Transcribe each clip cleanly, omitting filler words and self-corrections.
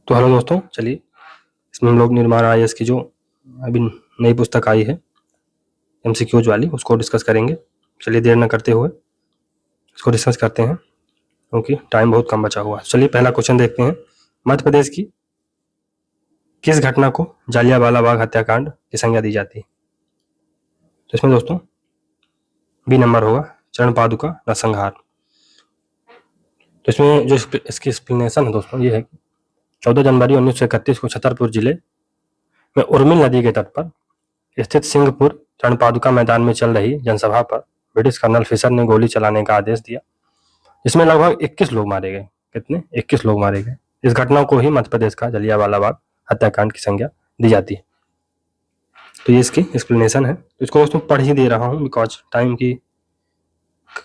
तो हेलो दोस्तों, चलिए इसमें हम लोग निर्माण आईएएस की जो अभी नई पुस्तक आई है एमसीक्यूज वाली, उसको डिस्कस करेंगे। चलिए देर न करते हुए इसको डिस्कस करते हैं क्योंकि टाइम बहुत कम बचा हुआ है। चलिए पहला क्वेश्चन देखते हैं। मध्य प्रदेश की किस घटना को जालियांवाला बाग हत्याकांड की संज्ञा दी जाती है? तो इसमें दोस्तों बी नंबर होगा, चरण पादुका नरसंहार। तो इसमें जो इसकी एक्सप्लेनेशन है दोस्तों ये है कि 14 जनवरी 1931 को छतरपुर जिले में उर्मिल नदी के तट पर स्थित सिंहपुर चरणपादुका मैदान में चल रही जनसभा पर ब्रिटिश कर्नल फिशर ने गोली चलाने का आदेश दिया, जिसमें लगभग 21 लोग मारे गए। कितने? 21 लोग मारे गए। इस घटना को ही मध्य प्रदेश का जालियांवाला बाग हत्याकांड की संज्ञा दी जाती है। तो ये इसकी एक्सप्लेनेशन है। तो इसको दोस्तों पढ़ ही दे रहा हूँ बिकॉज टाइम की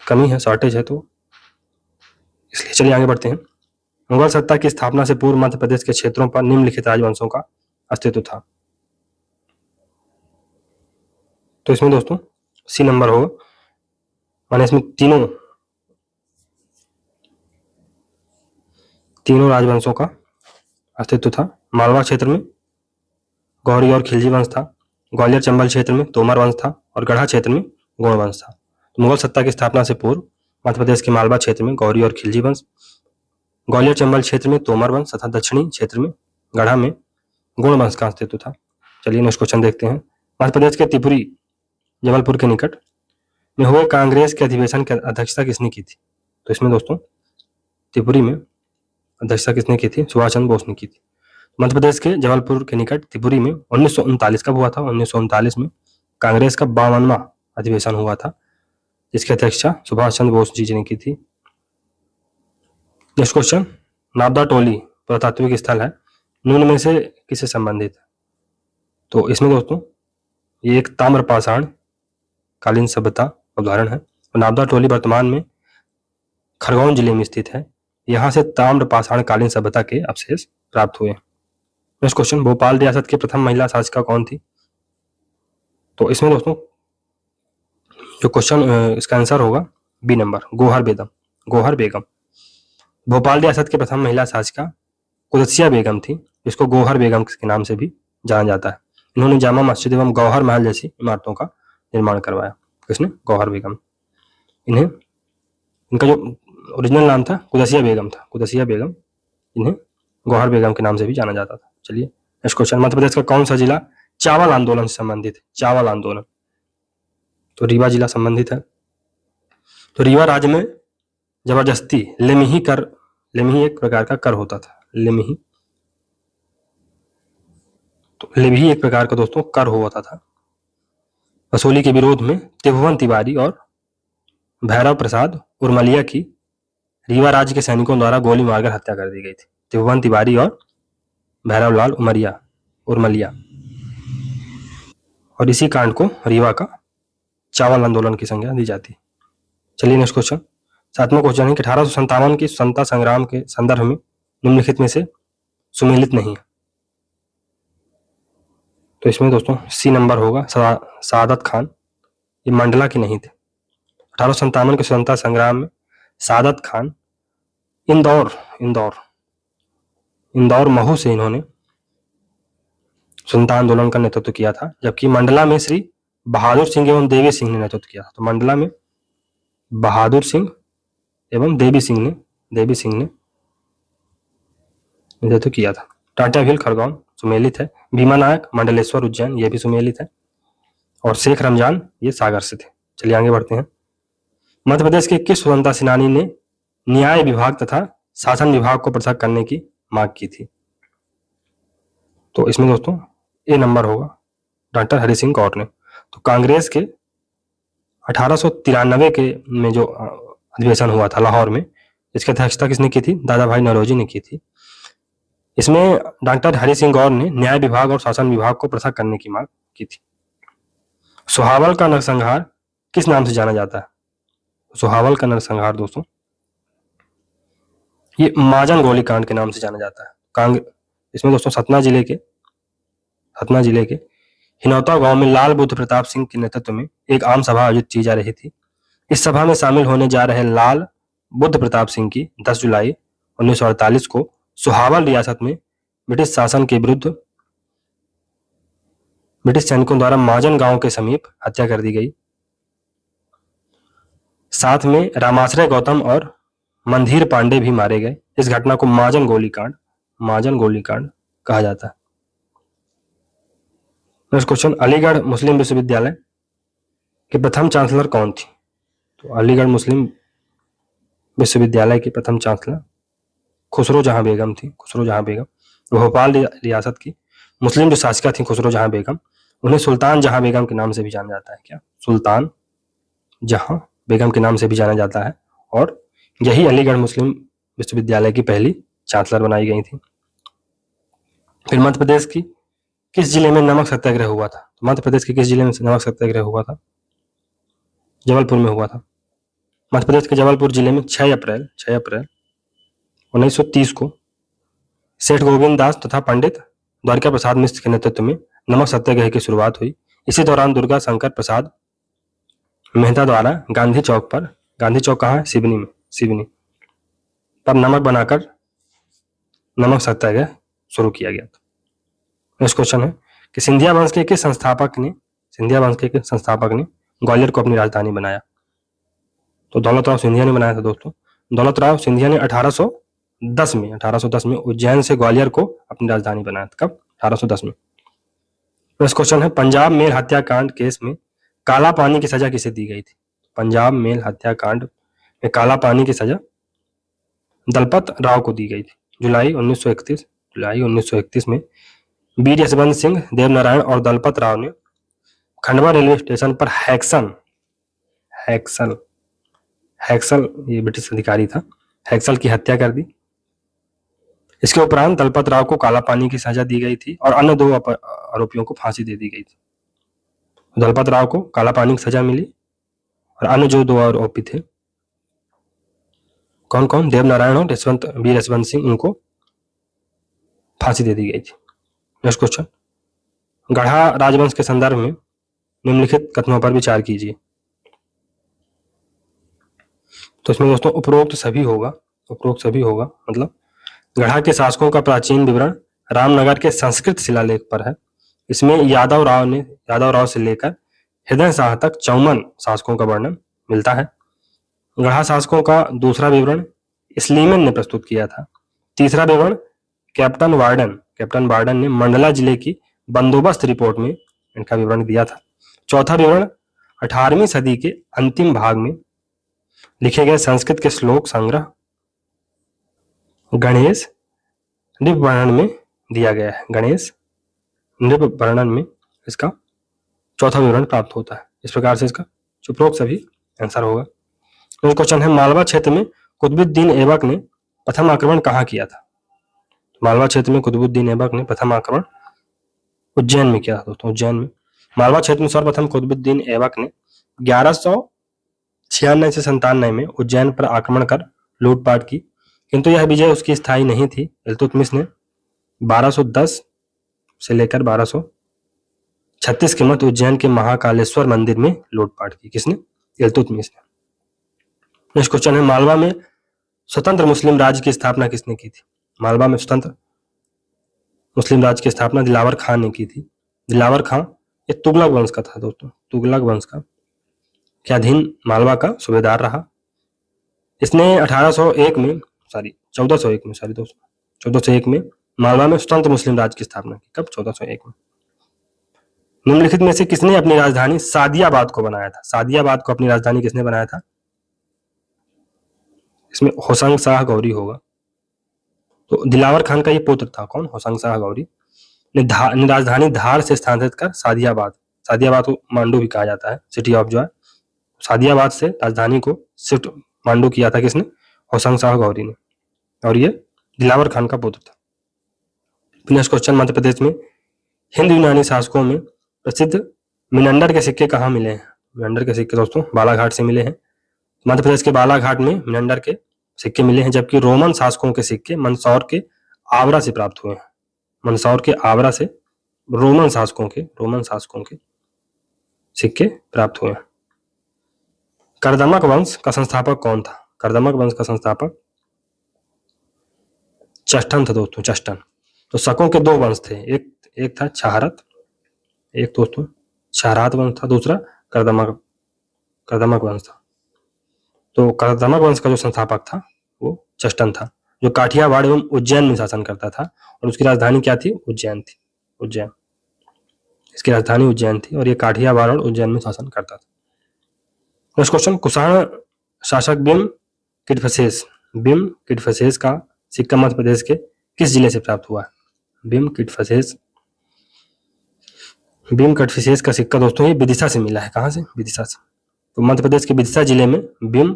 कमी है, शॉर्टेज है, तो इसलिए चलिए आगे बढ़ते हैं। मुगल सत्ता की स्थापना से पूर्व मध्य प्रदेश के क्षेत्रों पर निम्नलिखित राजवंशों का अस्तित्व था। तो इसमें दोस्तों सी नंबर होगा, माने इसमें तीनों राजवंशों का अस्तित्व था। मालवा क्षेत्र में गौरी और खिलजी वंश था, ग्वालियर चंबल क्षेत्र में तोमर वंश था और गढ़ा क्षेत्र में गोंड वंश था। तो मुगल सत्ता की स्थापना से पूर्व मध्य प्रदेश के मालवा क्षेत्र में गौरी और खिलजी वंश, ग्वालियर चंबल क्षेत्र में तोमर वंश तथा दक्षिणी क्षेत्र में गढ़ा में गोंड वंश का अस्तित्व था। चलिए नेक्स्ट क्वेश्चन देखते हैं। मध्य प्रदेश के त्रिपुरी जबलपुर के निकट में हुए कांग्रेस के अधिवेशन की अध्यक्षता किसने की थी? तो इसमें दोस्तों त्रिपुरी में अध्यक्षता किसने की थी? सुभाष चंद्र बोस ने की थी। मध्य प्रदेश के जबलपुर के निकट त्रिपुरी में 1939 कब हुआ था? 1939 में कांग्रेस का 52वां अधिवेशन हुआ था, जिसकी अध्यक्षता सुभाष चंद्र बोस जी ने की थी। नेक्स्ट क्वेश्चन, नाबदा टोली पुरातात्विक स्थल है, निम्न में से किससे संबंधित है? तो इसमें दोस्तों ये एक ताम्रपाषाण कालीन सभ्यता उदाहरण है। नाबदा टोली वर्तमान में खरगोन जिले में स्थित है। यहाँ से ताम्रपाषाण कालीन सभ्यता के अवशेष प्राप्त हुए। नेक्स्ट क्वेश्चन, भोपाल रियासत की प्रथम महिला शासिका कौन थी? तो इसमें दोस्तों जो क्वेश्चन इसका आंसर होगा बी नंबर, गौहर बेगम। भोपाल रियासत की प्रथम महिला शासिका कुदसिया बेगम थी, जिसको गौहर बेगम के नाम से भी जाना जाता है। इन्होंने जामा मस्जिद एवं गौहर महल जैसी इमारतों का निर्माण करवाया। किसने? गौहर बेगम। इनका जो ओरिजिनल नाम था कुदसिया बेगम था, कुदसिया बेगम। इन्हें गौहर बेगम के नाम से भी जाना जाता था। चलिए नेक्स्ट क्वेश्चन, मध्य प्रदेश का कौन सा जिला चावल आंदोलन से संबंधित है? चावल आंदोलन, तो रीवा जिला संबंधित है। तो रीवा राज्य में जबरदस्ती लेमिही एक प्रकार का कर होता था। लेमिही एक प्रकार का दोस्तों कर होता था। वसूली के विरोध में त्रिभुवन तिवारी और भैरव प्रसाद उर्मलिया की रीवा राज्य के सैनिकों द्वारा गोली मारकर हत्या कर दी गई थी। त्रिभुवन तिवारी और भैरवलाल उर्मलिया, और इसी कांड को रीवा का चावल आंदोलन की संज्ञा दी जाती है। चलिए नेक्स्ट क्वेश्चन, 7वां क्वेश्चन है कि 1857 की स्वतंत्रता संग्राम के संदर्भ में निम्नलिखित में से सुमेलित नहीं है। तो इसमें दोस्तों सी नंबर होगा, सादत खान। ये मंडला के नहीं थे। 1857 के स्वतंत्रता संग्राम में सादत खान इंदौर महू से इन्होंने स्वतंत्रता आंदोलन का नेतृत्व किया था, जबकि मंडला में श्री बहादुर सिंह एवं देवी सिंह ने नेतृत्व किया था। तो मंडला में बहादुर सिंह एवं देवी सिंह ने नेतृत्व किया था। टाटा भील खरगोन सुमेलित है। भीमा नायक मंडलेश्वर उज्जैन, ये भी सुमेलित है। और शेख रमजान ये सागर से थे। चलिए आगे बढ़ते हैं। मध्य प्रदेश के किस स्वतंत्रता सेनानी ने न्याय विभाग तथा शासन विभाग को पृथक करने की मांग की थी? तो इसमें दोस्तों ए नंबर होगा, डॉक्टर हरि सिंह गौर ने। तो कांग्रेस के 1893 के में जो अधिवेशन हुआ था लाहौर में, इसकी अध्यक्षता किसने की थी? दादा भाई नौरोजी ने की थी। इसमें डॉक्टर हरि सिंह गौर ने न्याय विभाग और शासन विभाग को पृथक करने की मांग की थी। सोहावल का नरसंहार किस नाम से जाना जाता है? सोहावल का नरसंहार दोस्तों ये माजन गोलीकांड के नाम से जाना जाता है। इसमें दोस्तों सतना जिले के हिनौता गांव में लाल बुद्ध प्रताप सिंह के नेतृत्व में एक आम सभा आयोजित की जा रही थी। इस सभा में शामिल होने जा रहे लाल बुद्ध प्रताप सिंह की 10 जुलाई 1948 को सोहावल रियासत में ब्रिटिश शासन के विरुद्ध ब्रिटिश सैनिकों द्वारा माजन गांव के समीप हत्या कर दी गई। साथ में रामाश्रय गौतम और मंधीर पांडे भी मारे गए। इस घटना को माजन गोलीकांड कहा जाता है। नेक्स्ट क्वेश्चन, अलीगढ़ मुस्लिम विश्वविद्यालय के प्रथम चांसलर कौन थी? तो अलीगढ़ मुस्लिम विश्वविद्यालय की प्रथम चांसलर खुसरो जहां बेगम थी। भोपाल रियासत की मुस्लिम जो शासिका थी खुसरो जहां बेगम, उन्हें सुल्तान जहां बेगम के नाम से भी जाना जाता है। क्या? सुल्तान जहां बेगम के नाम से भी जाना जाता है। और यही अलीगढ़ मुस्लिम विश्वविद्यालय की पहली चांसलर बनाई गई थी। फिर मध्य प्रदेश की किस जिले में नमक सत्याग्रह हुआ था? मध्य प्रदेश के किस जिले में नमक सत्याग्रह हुआ था? जबलपुर में हुआ था। मध्य प्रदेश के जबलपुर जिले में 6 अप्रैल 1930 को सेठ गोविंद दास तथा पंडित द्वारका प्रसाद मिश्र के नेतृत्व में नमक सत्याग्रह की शुरुआत हुई। इसी दौरान दुर्गा शंकर प्रसाद मेहता द्वारा गांधी चौक कहाँ है? सिवनी पर नमक बनाकर नमक सत्याग्रह शुरू किया गया था। नेक्स्ट क्वेश्चन है कि सिंधिया वंश के किस संस्थापक ने ग्वालियर को अपनी राजधानी बनाया? तो दौलत राव सिंधिया ने बनाया था दोस्तों। दौलत राव सिंधिया ने 1810 में उज्जैन से ग्वालियर को अपनी राजधानी बनाया था। कब? 1810 में। नेक्स्ट क्वेश्चन है, पंजाब मेल हत्याकांड केस में काला पानी की सजा किसे दी गई थी? पंजाब मेल हत्याकांड में काला पानी की सजा दलपत राव को दी गई थी। जुलाई 1931 में वीर यशवंत सिंह, देवनारायण और दलपत राव ने खंडवा रेलवे स्टेशन पर हैक्सल ये ब्रिटिश अधिकारी था, हैक्सल की हत्या कर दी। इसके उपरांत दलपत राव को काला पानी की सजा दी गई थी और अन्य 2 आरोपियों को फांसी दे दी गई थी। दलपत राव को काला पानी की सजा मिली और अन्य जो 2 आरोपी थे, कौन? देवनारायण और वीर यशवंत सिंह, उनको फांसी दे दी गई थी। नेक्स्ट क्वेश्चन, गढ़ा राजवंश के संदर्भ में निम्नलिखित कथनों पर विचार कीजिए। तो इसमें दोस्तों उपरोक्त सभी होगा। मतलब गढ़ा के शासकों का प्राचीन विवरण रामनगर के संस्कृत शिलालेख पर है। इसमें यादव राव से लेकर हृदय शाह तक 54 शासकों का वर्णन मिलता है। गढ़ा शासकों का दूसरा विवरण स्लीमन ने प्रस्तुत किया था। तीसरा विवरण कैप्टन वार्डन ने मंडला जिले की बंदोबस्त रिपोर्ट में इनका विवरण दिया था। चौथा विवरण 18वीं सदी के अंतिम भाग में लिखे गए संस्कृत के श्लोक संग्रह गणेश नृप वर्णन में दिया गया है। गणेश नृप वर्णन में इसका चौथा विवरण प्राप्त होता है। इस प्रकार से इसका उपरोक्त सभी आंसर होगा। नेक्स्ट क्वेश्चन है, मालवा क्षेत्र में कुतुबुद्दीन ऐबक ने प्रथम आक्रमण कहाँ किया था? मालवा क्षेत्र में कुतुबुद्दीन ऐबक ने प्रथम आक्रमण उज्जैन में किया था दोस्तों। उज्जैन में मालवा क्षेत्र में सर्वप्रथम कुतुबुद्दीन ऐबक ने 1196 से 97 में उज्जैन पर आक्रमण कर लूटपाट की, किंतु यह विजय उसकी स्थायी नहीं थी। इल्तुतमिश ने 1210 से लेकर 1236 के मध्य उज्जैन के महाकालेश्वर मंदिर में लूटपाट की। किसने? इल्तुतमिश ने। नेक्स्ट क्वेश्चन है, मालवा में स्वतंत्र मुस्लिम राज्य की स्थापना किसने की थी? मालवा में स्वतंत्र मुस्लिम राज्य की स्थापना दिलावर खान ने की थी। दिलावर खान ये तुगलक वंश का था दोस्तों। तुगलक वंश का के अधीन मालवा का सूबेदार रहा। इसने 1401 में मालवा में स्वतंत्र मुस्लिम राज्य की स्थापना की। कब? 1401 में। निम्नलिखित में से किसने अपनी राजधानी सादियाबाद को बनाया था? सादियाबाद को अपनी राजधानी किसने बनाया था? इसमें होशंग शाह गौरी होगा। तो दिलावर खान का ये पुत्र था। कौन? होशंग शाह गौरी ने राजधानी धार से स्थानांतरित कर सादियाबाद को मांडू भी कहा जाता है, सिटी ऑफ जॉय। सादियाबाद से राजधानी को शिफ्ट मांडू किया था किसने? होशंग शाह गौरी ने, और ये दिलावर खान का पुत्र था। नेक्स्ट क्वेश्चन, मध्य प्रदेश में हिंद यूनानी शासकों में प्रसिद्ध मिनंडर के सिक्के कहाँ मिले हैं? मिनंडर के सिक्के दोस्तों बालाघाट से मिले हैं। मध्य प्रदेश के बालाघाट में मिनंडर के सिक्के मिले हैं, जबकि रोमन शासकों के सिक्के मंदसौर के आगरा से प्राप्त हुए हैं। मंदसौर के आगरा से रोमन शासकों के सिक्के प्राप्त हुए हैं। कर्दमक वंश का संस्थापक कौन था? कर्दमक वंश का संस्थापक चष्टन था दोस्तों। चष्टन तो शकों के 2 वंश थे, एक था छाहरत, एक दोस्तों छाहरात वंश था, दूसरा कर्दमक वंश था। तो कर्दमक वंश का जो संस्थापक था वो चष्टन था, जो काठियावाड़ एवं उज्जैन में शासन करता था, और उसकी राजधानी क्या थी? उज्जैन थी। उज्जैन, इसकी राजधानी उज्जैन थी, और ये काठियावाड़ और उज्जैन में शासन करता था। नेक्स्ट क्वेश्चन, कुषाण शासक बिम किडफसेस का सिक्का मध्य प्रदेश के किस जिले से प्राप्त हुआ? बिम किडफसेस का सिक्का दोस्तों ये विदिशा से मिला है। कहाँ से? विदिशा से। तो मध्य प्रदेश के विदिशा जिले में बिम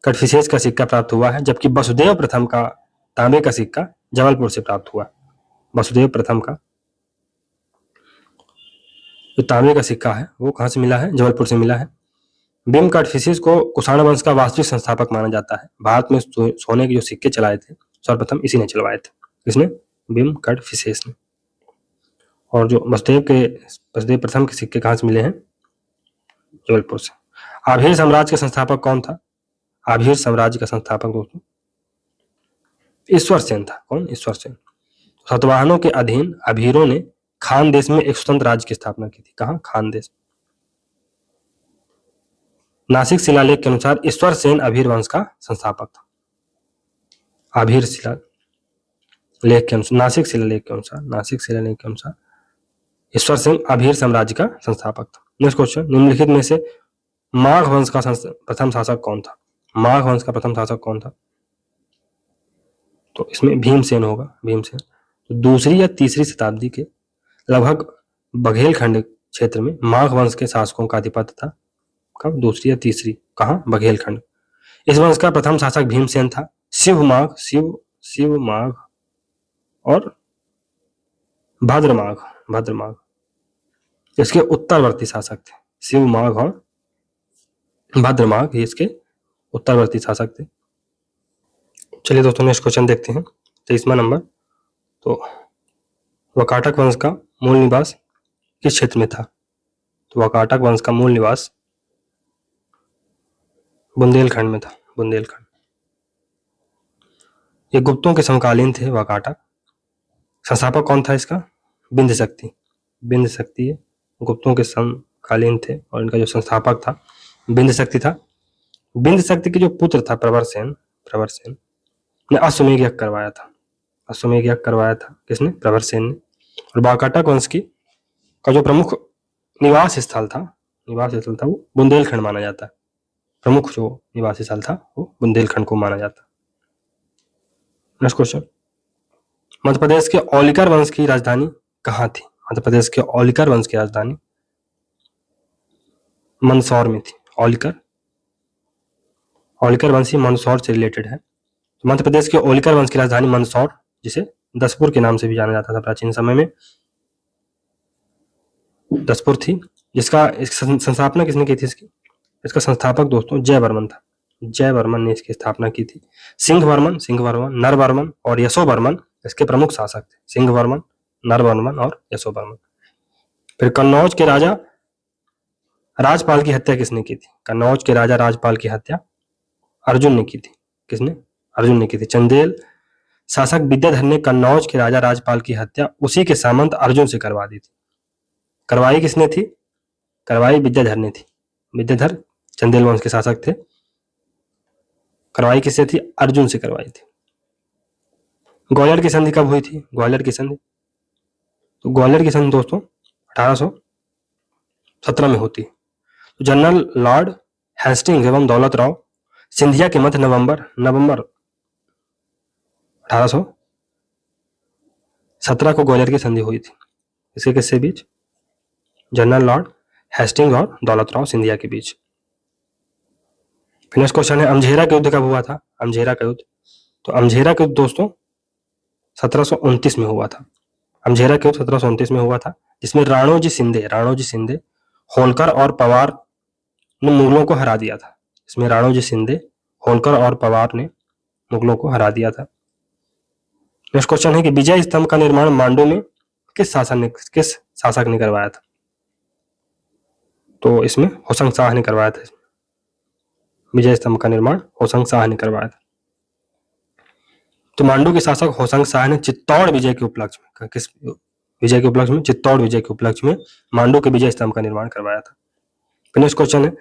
किडफसेस का सिक्का प्राप्त हुआ है, जबकि वसुदेव प्रथम का तांबे का सिक्का जबलपुर से प्राप्त हुआ। वसुदेव प्रथम का जो तांबे का सिक्का है वो कहाँ से मिला है? जबलपुर से मिला है। बिम कटफिसिस को कुषाण वंश का वास्तविक संस्थापक माना जाता है। भारत में सोने के जो सिक्के चलाए थे सर्वप्रथम इसी ने चलवाए थे। किसने? बिम कटफिसिस ने। और जो वसुदेव प्रथम के सिक्के कहाँ से मिले हैं? जबलपुर से। आभीर साम्राज्य का संस्थापक कौन था? आभीर साम्राज्य का संस्थापक दोस्तों ईश्वर सेन था। कौन? ईश्वर सेन। सातवाहनों के अधीन आभीरों ने खान देश में एक स्वतंत्र राज्य की स्थापना की थी। कहाँ? खान देश। नासिक शिलालेख के अनुसार ईश्वर सेन आभीर वंश का संस्थापक था। आभीर शिलालेख के अनुसार, नासिक शिलालेख के अनुसार ईश्वर सेन आभीर साम्राज्य का संस्थापक था। नेक्स्ट क्वेश्चन, निम्नलिखित में से माघ वंश का प्रथम शासक कौन था? माघ वंश का प्रथम शासक कौन था? तो इसमें भीमसेन होगा। भीमसेन। तो दूसरी या तीसरी शताब्दी के लगभग बघेलखंड क्षेत्र में माघ वंश के शासकों का आधिपत्य था। कब? दूसरी या तीसरी। कहाँ? बघेलखंड। इस वंश का प्रथम शासक भीमसेन था। शिव माघ और भद्रमाघ इसके उत्तरवर्ती शासक थे। शिव माघ और भद्रमाघ ये इसके उत्तरवर्ती शासक थे। चलिए दोस्तों नेक्स्ट क्वेश्चन देखते हैं। 23वां नंबर। तो वाकाटक वंश का मूल निवास किस क्षेत्र में था? तो वाकाटक वंश का मूल निवास बुंदेलखंड में था। बुंदेलखंड। ये गुप्तों के समकालीन थे वाकाटक। संस्थापक कौन था इसका? बिंदशक्ति। बिंदशक्ति गुप्तों के समकालीन थे और इनका जो संस्थापक था बिंदशक्ति था। बिंदशक्ति के जो पुत्र था प्रवरसेन ने अश्वमेध यज्ञ करवाया था। किसने? प्रवरसेन ने। और वाकाटक वंश की का जो प्रमुख निवास स्थल था वो बुंदेलखंड माना जाता है। प्रमुख जो निवास स्थल था वो बुंदेलखंड को माना जाता है। नेक्स्ट क्वेश्चन, मध्य प्रदेश के औलिकर वंश की राजधानी कहाँ थी? मध्य प्रदेश के औलिकर वंश की राजधानी मंदसौर में थी। औलिकर वंश ही मंदसौर से रिलेटेड है। मध्य प्रदेश के औलिकर वंश की राजधानी मंदसौर, जिसे दसपुर के नाम से भी जाना जाता था प्राचीन समय में, दसपुर थी। जिसका संस्थापना किसने की थी? इसका संस्थापक दोस्तों जयवर्मन था। जयवर्मन ने इसकी स्थापना की थी। सिंहवर्मन, नरवर्मन और यशोवर्मन इसके प्रमुख शासक थे। सिंहवर्मन, नरवर्मन और यशोवर्मन। फिर कन्नौज के राजा राजपाल की हत्या किसने की थी? कन्नौज के राजा राजपाल की हत्या अर्जुन ने की थी। किसने? अर्जुन ने की थी। चंदेल शासक विद्याधर ने कन्नौज के राजा राजपाल की हत्या उसी के सामंत अर्जुन से करवा दी थी। करवाई किसने थी? करवाई विद्याधर ने थी। विद्याधर चंदेल वंश के शासक थे। करवाई किससे थी? अर्जुन से करवाई थी। ग्वालियर की संधि कब हुई थी? ग्वालियर की संधि, तो ग्वालियर की संधि दोस्तों 1817 में होती है। तो जनरल लॉर्ड हेस्टिंग्स एवं दौलत राव सिंधिया के मध्य नवंबर 1817 को ग्वालियर की संधि हुई थी। इसके किसके बीच? जनरल लॉर्ड हेस्टिंग्स और दौलत राव सिंधिया के बीच। नेक्स्ट क्वेश्चन है, अमझेरा का युद्ध कब हुआ था? अमझेरा का युद्ध, तो अमझेरा का युद्ध दोस्तों 1729 में हुआ था। अमझेरा का युद्ध 1729 में हुआ था, जिसमें राणोजी शिंदे, होलकर और पवार ने मुगलों को हरा दिया था। इसमें राणोजी शिंदे, होलकर और पवार ने मुगलों को हरा दिया था। नेक्स्ट क्वेश्चन है कि विजय स्तंभ का निर्माण मांडू में किस शासक ने करवाया था? तो इसमें होशंग शाह ने करवाया था। विजय स्तंभ का निर्माण होशंग शाह ने करवाया था। तो मांडू के शासक होशंग शाह ने चित्तौड़ विजय के उपलक्ष्य में, किस विजय के उपलक्ष्य में? चित्तौड़ विजय के उपलक्ष्य में मांडू के विजय स्तंभ का निर्माण करवाया था। नेक्स्ट क्वेश्चन है,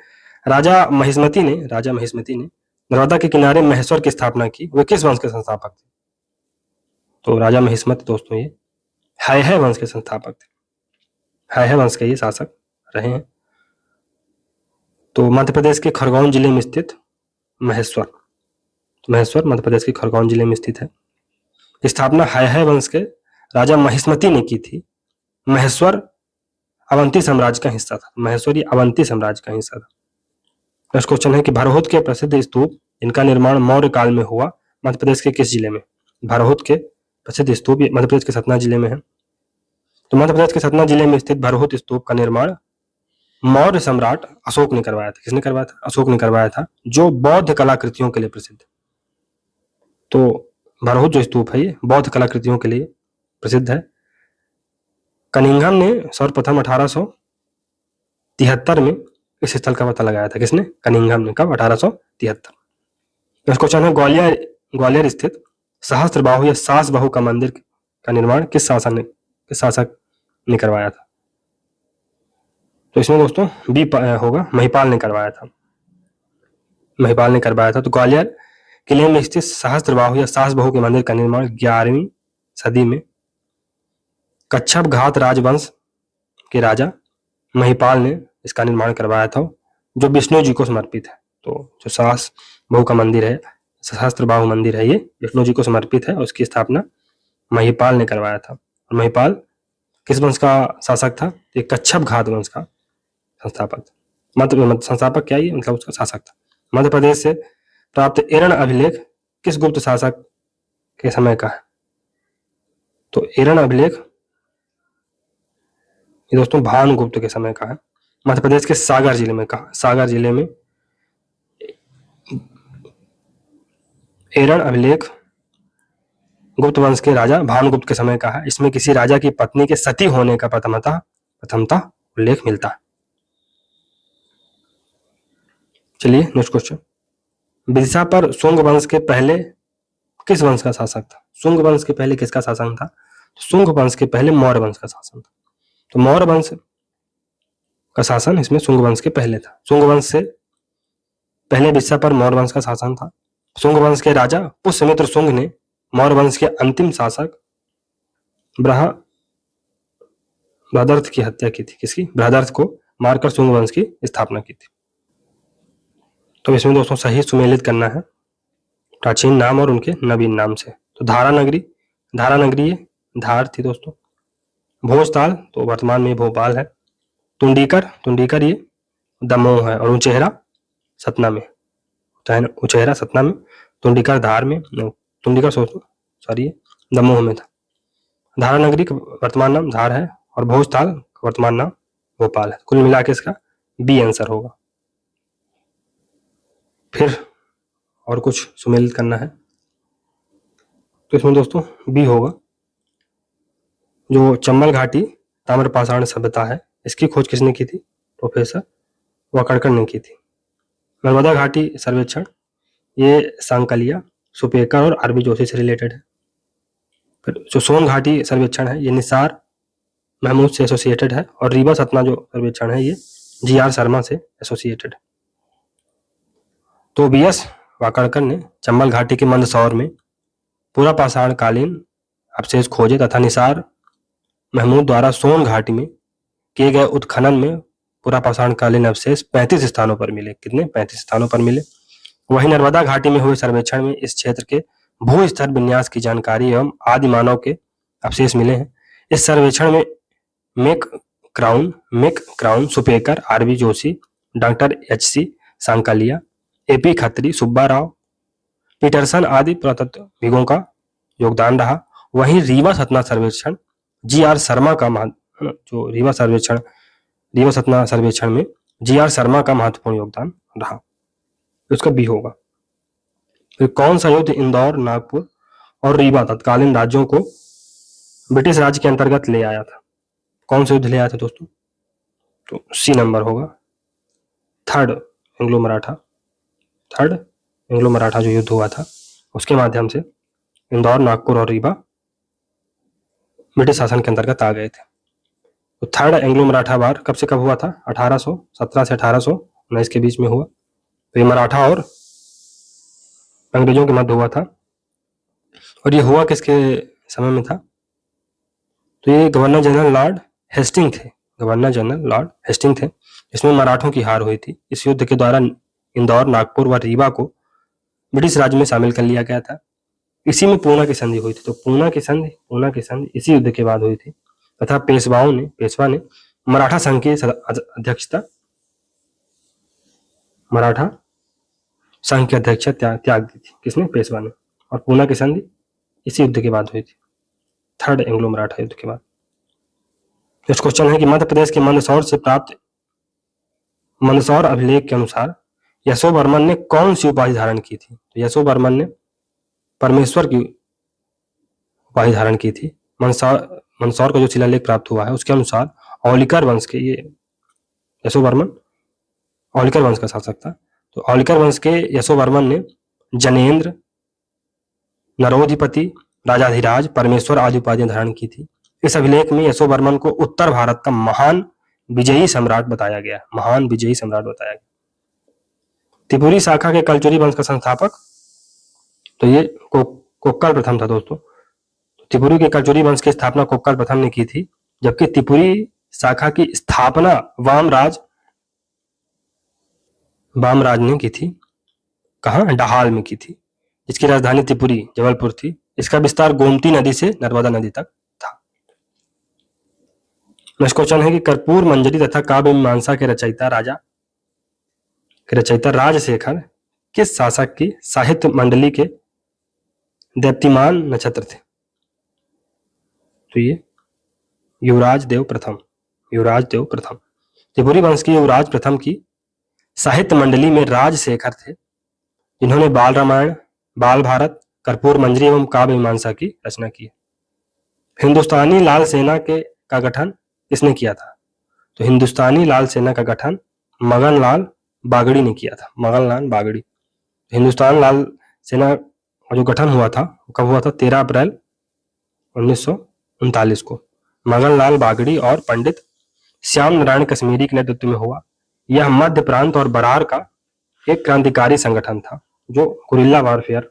राजा महिष्मति ने नर्मदा के किनारे महेश्वर की स्थापना की, वे किस वंश के संस्थापक थे? तो राजा महिष्मति दोस्तों ये है वंश के संस्थापक थे, है वंश के ये शासक रहे हैं। तो मध्य प्रदेश के खरगोन जिले में स्थित महेश्वर मध्य प्रदेश के खरगोन जिले में स्थित है। स्थापना है वंश के राजा महिष्मति ने की थी। महेश्वर अवंती साम्राज्य का हिस्सा था। महेश्वर ये अवंती साम्राज्य का हिस्सा था। नेक्स्ट क्वेश्चन है कि भरहुत के प्रसिद्ध स्तूप इनका निर्माण मौर्य काल में हुआ मध्य प्रदेश के किस जिले में? भरहुत के प्रसिद्ध स्तूप मध्य प्रदेश के सतना जिले में है। तो मध्य प्रदेश के सतना जिले में स्थित भरहुत स्तूप का निर्माण मौर्य सम्राट अशोक ने करवाया था। किसने करवाया था? अशोक ने करवाया था, जो बौद्ध कलाकृतियों के लिए प्रसिद्ध। तो भरहुत जो स्तूप है ये बौद्ध कलाकृतियों के लिए प्रसिद्ध है। कनिंघम ने सर्वप्रथम 1873 में इस स्थल का पता लगाया था। किसने? कनिंघम ने। कब? 1873। नेक्स्ट क्वेश्चन है, ग्वालियर स्थित सहस्त्रबाहु या सासबाहु का मंदिर का निर्माण किस शासक ने करवाया था? तो इसमें दोस्तों बी होगा, महिपाल ने करवाया था। महिपाल ने करवाया था। तो ग्वालियर किले में स्थित सहस्त्रबाहु या सासबाहु के मंदिर का निर्माण 11वीं सदी में कच्छप घात राजवंश के राजा महिपाल ने इसका निर्माण करवाया था, जो विष्णु जी को समर्पित है। तो जो सासबाहु का मंदिर है, सहस्त्रबाहु मंदिर है, ये विष्णु जी को समर्पित है और उसकी स्थापना महिपाल ने करवाया था। और महिपाल किस वंश का शासक था? ये कच्छप घात वंश का संस्थापक। संस्थापक क्या ये? मतलब उसका शासक था। मध्य प्रदेश से प्राप्त एरण अभिलेख किस गुप्त शासक के समय का है? तो एरण अभिलेख ये दोस्तों भानुगुप्त के समय का है। मध्य प्रदेश के सागर जिले में कहा, सागर जिले में एरण अभिलेख गुप्त वंश के राजा भानुगुप्त के समय का है। इसमें किसी राजा की पत्नी के सती होने का प्रथमतः उल्लेख मिलता है। चलिए नेक्स्ट क्वेश्चन, विदिशा पर शुंग वंश के पहले किस वंश का शासक था? शुंग वंश के पहले किसका शासन था? शुंग वंश के पहले मौर्य वंश का शासन था। तो मौर्य वंश का शासन इसमें शुंग वंश के पहले था। शुंग वंश से पहले विदिशा पर मौर्य वंश का शासन था। शुंग वंश के राजा पुष्यमित्र शुंग ने मौर्य वंश के अंतिम शासक बृहदर्थ की हत्या की थी। किसकी? बृहदर्थ को मारकर शुंग वंश की स्थापना की थी। तो इसमें दोस्तों सही सुमेलित करना है प्राचीन नाम और उनके नवीन नाम से। तो धारा नगरी ये धार थी दोस्तों। भोजताल तो वर्तमान में भोपाल है। तुंडीकर ये दमोह है। और उचेहरा सतना में, उचेहरा सतना में, तुंडीकर धार में, दमोह में था। धारा नगरी का वर्तमान नाम धार है और भोजताल का वर्तमान नाम भोपाल है। कुल मिला के इसका बी आंसर होगा। फिर और कुछ सुमेलित करना है तो इसमें दोस्तों बी होगा। जो चंबल घाटी ताम्रपाषाण सभ्यता है, इसकी खोज किसने की थी? प्रोफेसर वाकड़कर ने की थी। नर्मदा घाटी सर्वेक्षण ये सांकलिया, सुपेकर और आरबी जोशी से रिलेटेड है। फिर जो सोन घाटी सर्वेक्षण है ये निसार महमूद से एसोसिएटेड है। और रीवा सतना जो सर्वेक्षण है ये GR शर्मा से एसोसिएटेड है। तो BS वाकड़कर ने चंबल घाटी के मंदसौर में पूरा पाषाण कालीन अवशेष खोजे तथा निसार महमूद द्वारा सोन घाटी में किए गए उत्खनन में पूरा पाषाण कालीन अवशेष 35 स्थानों पर मिले। कितने? 35 स्थानों पर मिले। वहीं नर्मदा घाटी में हुए सर्वेक्षण में इस क्षेत्र के भू स्तर विन्यास की जानकारी एवं आदि मानव के अवशेष मिले हैं। इस सर्वेक्षण में मेक क्राउन, Supekar, R B Joshi, doctor HC Sankalia, AP Khatri, Subba Rao, Peterson आदि पुरातत्वविदों का योगदान रहा। वहीं रीवा सतना सर्वेक्षण GR शर्मा का जो रीवा सतना सर्वेक्षण में GR शर्मा का महत्वपूर्ण योगदान रहा। उसका बी होगा। फिर कौन सा युद्ध इंदौर, नागपुर और रीवा तत्कालीन राज्यों को ब्रिटिश राज्य के अंतर्गत ले आया था? कौन सा युद्ध ले आया था दोस्तों? तो सी नंबर होगा, थर्ड एंग्लो मराठा जो युद्ध हुआ था उसके माध्यम से इंदौर, नागपुर और रीवा ब्रिटिश शासन के अंतर्गत आ गए थे। तो थर्ड एंग्लो मराठा वार कब से कब हुआ था? 1817 से 1819 के बीच में हुआ। तो ये मराठा और अंग्रेजों के मध्य हुआ था। और ये हुआ किसके समय में था? तो ये गवर्नर जनरल लॉर्ड हेस्टिंग थे, गवर्नर जनरल लॉर्ड हेस्टिंग थे, इसमें मराठों की हार हुई थी। इस युद्ध के दौरान इंदौर, नागपुर व रीवा को ब्रिटिश राज में शामिल कर लिया गया था। इसी में पूना की संधि हुई थी। तो पूना की संधि इसी युद्ध के बाद हुई थी तथा पेशवा ने मराठा संघ की अध्यक्षता मराठा संघ की अध्यक्षता त्याग दी थी। किसने? पेशवा ने। और पूना की संधि इसी युद्ध के बाद हुई थी, थर्ड एंग्लो मराठा युद्ध के बाद। इस क्वेश्चन है कि मध्य प्रदेश के मंदसौर से प्राप्त मंदसौर अभिलेख के अनुसार यशोवर्मन ने कौन सी उपाधि धारण की थी? तो यशोवर्मन ने परमेश्वर की उपाधि धारण की थी। मंदसौर का जो शिलालेख प्राप्त हुआ है उसके अनुसार औलिकर वंश के, ये यशोवर्मन औलिकर वंश का शासक था, तो औलिकर वंश के यशोवर्मन ने जनेन्द्र, नरोधिपति, राजाधिराज, परमेश्वर आदि उपाधियां धारण की थी। इस अभिलेख में यशोवर्मन को उत्तर भारत का महान विजयी सम्राट बताया गया, महान विजयी सम्राट बताया गया। त्रिपुरी शाखा के कलचुरी वंश का संस्थापक, तो ये कोक्कल प्रथम था दोस्तों। त्रिपुरी के कलचुरी वंश की स्थापना कोक्कल प्रथम ने की थी, जबकि त्रिपुरी शाखा की स्थापना वामराज ने की थी। कहाँ? डाहाल में की थी, जिसकी राजधानी त्रिपुरी जबलपुर थी। इसका विस्तार गोमती नदी से नर्मदा नदी तक था। नेक्स्ट क्वेश्चन है कि कर्पूर मंजरी तथा काव्य मीमांसा के रचयिता राजशेखर किस शासक की साहित्य मंडली के दीप्तिमान नक्षत्र थे? तो ये युवराज देव प्रथम त्रिपुरी वंश के युवराज प्रथम की साहित्य मंडली में राजशेखर थे, जिन्होंने बाल रामायण, बाल भारत, कर्पूर मंजरी एवं काव्य मीमांसा की रचना की। हिंदुस्तानी लाल सेना का गठन किसने किया था? तो हिंदुस्तानी लाल सेना का गठन मगन लाल बागड़ी ने किया था, मगन लाल बागड़ी। हिंदुस्तान लाल सेना का जो गठन हुआ था कब हुआ था? 13 अप्रैल 1939 को मगन लाल बागड़ी और पंडित श्याम नारायण कश्मीरी के नेतृत्व में हुआ। यह मध्य प्रांत और बरार का एक क्रांतिकारी संगठन था जो गुरिल्ला वॉरफेयर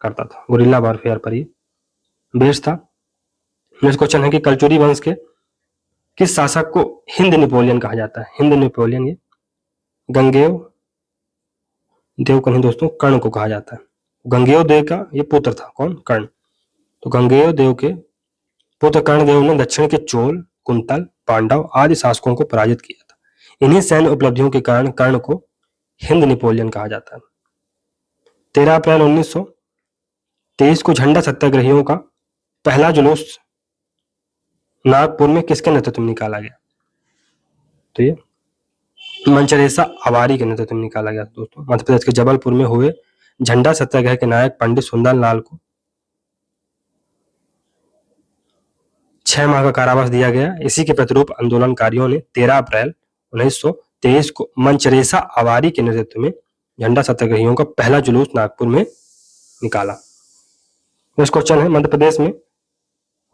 करता था, गुरिल्ला वॉरफेयर पर ही बेस्ड था। नेक्स्ट क्वेश्चन है कि कलचुरी वंश के किस शासक को हिंद नेपोलियन कहा जाता है? हिंद नेपोलियन ये गंगेय देव को नहीं दोस्तों, कर्ण को कहा जाता है। गंगेय देव का ये पुत्र था, कौन? कर्ण। तो गंगेय देव के पुत्र कर्णदेव ने दक्षिण के चोल, कुंतल, पांडव आदि शासकों को पराजित किया था। इन्हीं सैन्य उपलब्धियों के कारण कर्ण को हिंद नेपोलियन कहा जाता है। 13 अप्रैल 1923 को झंडा सत्याग्रहियों का पहला जुलूस नागपुर में किसके नेतृत्व में निकाला गया? तो ये मंचरेसा अवारी के नेतृत्व में निकाला गया दोस्तों। मध्य प्रदेश के जबलपुर में हुए झंडा सत्याग्रह के नायक पंडित सुंदरलाल को 6 माह का कारावास दिया गया। इसी के प्रतिरूप आंदोलनकारियों ने 13 अप्रैल 1923 को मंचरेसा अवारी के नेतृत्व में झंडा सत्याग्रहियों का पहला जुलूस नागपुर में निकाला। नेक्स्ट क्वेश्चन है, मध्य प्रदेश में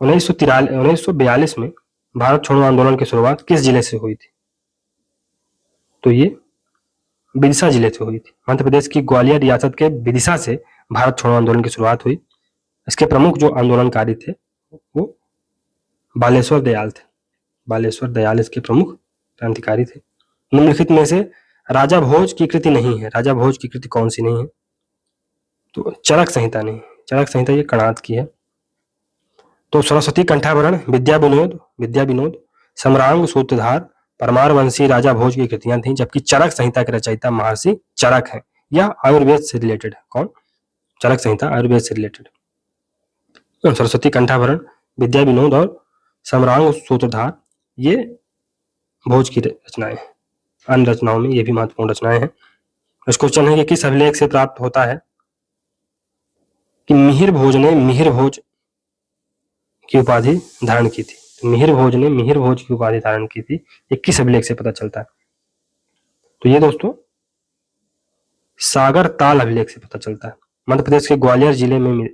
1942 में भारत छोड़ो आंदोलन की शुरुआत किस जिले से हुई थी? तो ये विदिशा जिले से हुई थी। मध्य प्रदेश की ग्वालियर रियासत के विदिशा से भारत छोड़ो आंदोलन की शुरुआत हुई। इसके प्रमुख जो आंदोलनकारी थे वो बालेश्वर दयाल थे। बालेश्वर दयाल इसके प्रमुख क्रांतिकारी थे। निम्नलिखित में से राजा भोज की कृति नहीं है। राजा भोज की कृति कौन सी नहीं है? तो चरक संहिता नहीं। चरक संहिता ये कणाद की है। तो सरस्वती कंठाभरण, विद्या विनोद, सम्रांग सूत्रधार, परमारवंशी राजा भोज की कृतियां थीं, जबकि चरक संहिता के रचयिता महर्षि चरक हैं। यह आयुर्वेद से रिलेटेड है। कौन? चरक संहिता आयुर्वेद से रिलेटेड। सरस्वती कंठाभरण, विद्या विनोद और सम्रांग सूत्रधार ये भोज की रचनाएं हैं। अन्य रचनाओं में ये भी महत्वपूर्ण रचनाएं हैं। इस क्वेश्चन है कि किस अभिलेख से प्राप्त होता है कि मिहिर भोज ने मिहिर भोज की उपाधि धारण की थी? तो मिहिर भोज ने मिहिर भोज की उपाधि धारण की थी, ये किस अभिलेख से पता चलता है? तो ये दोस्तों सागर ताल अभिलेख से पता चलता है। मध्य प्रदेश के ग्वालियर जिले में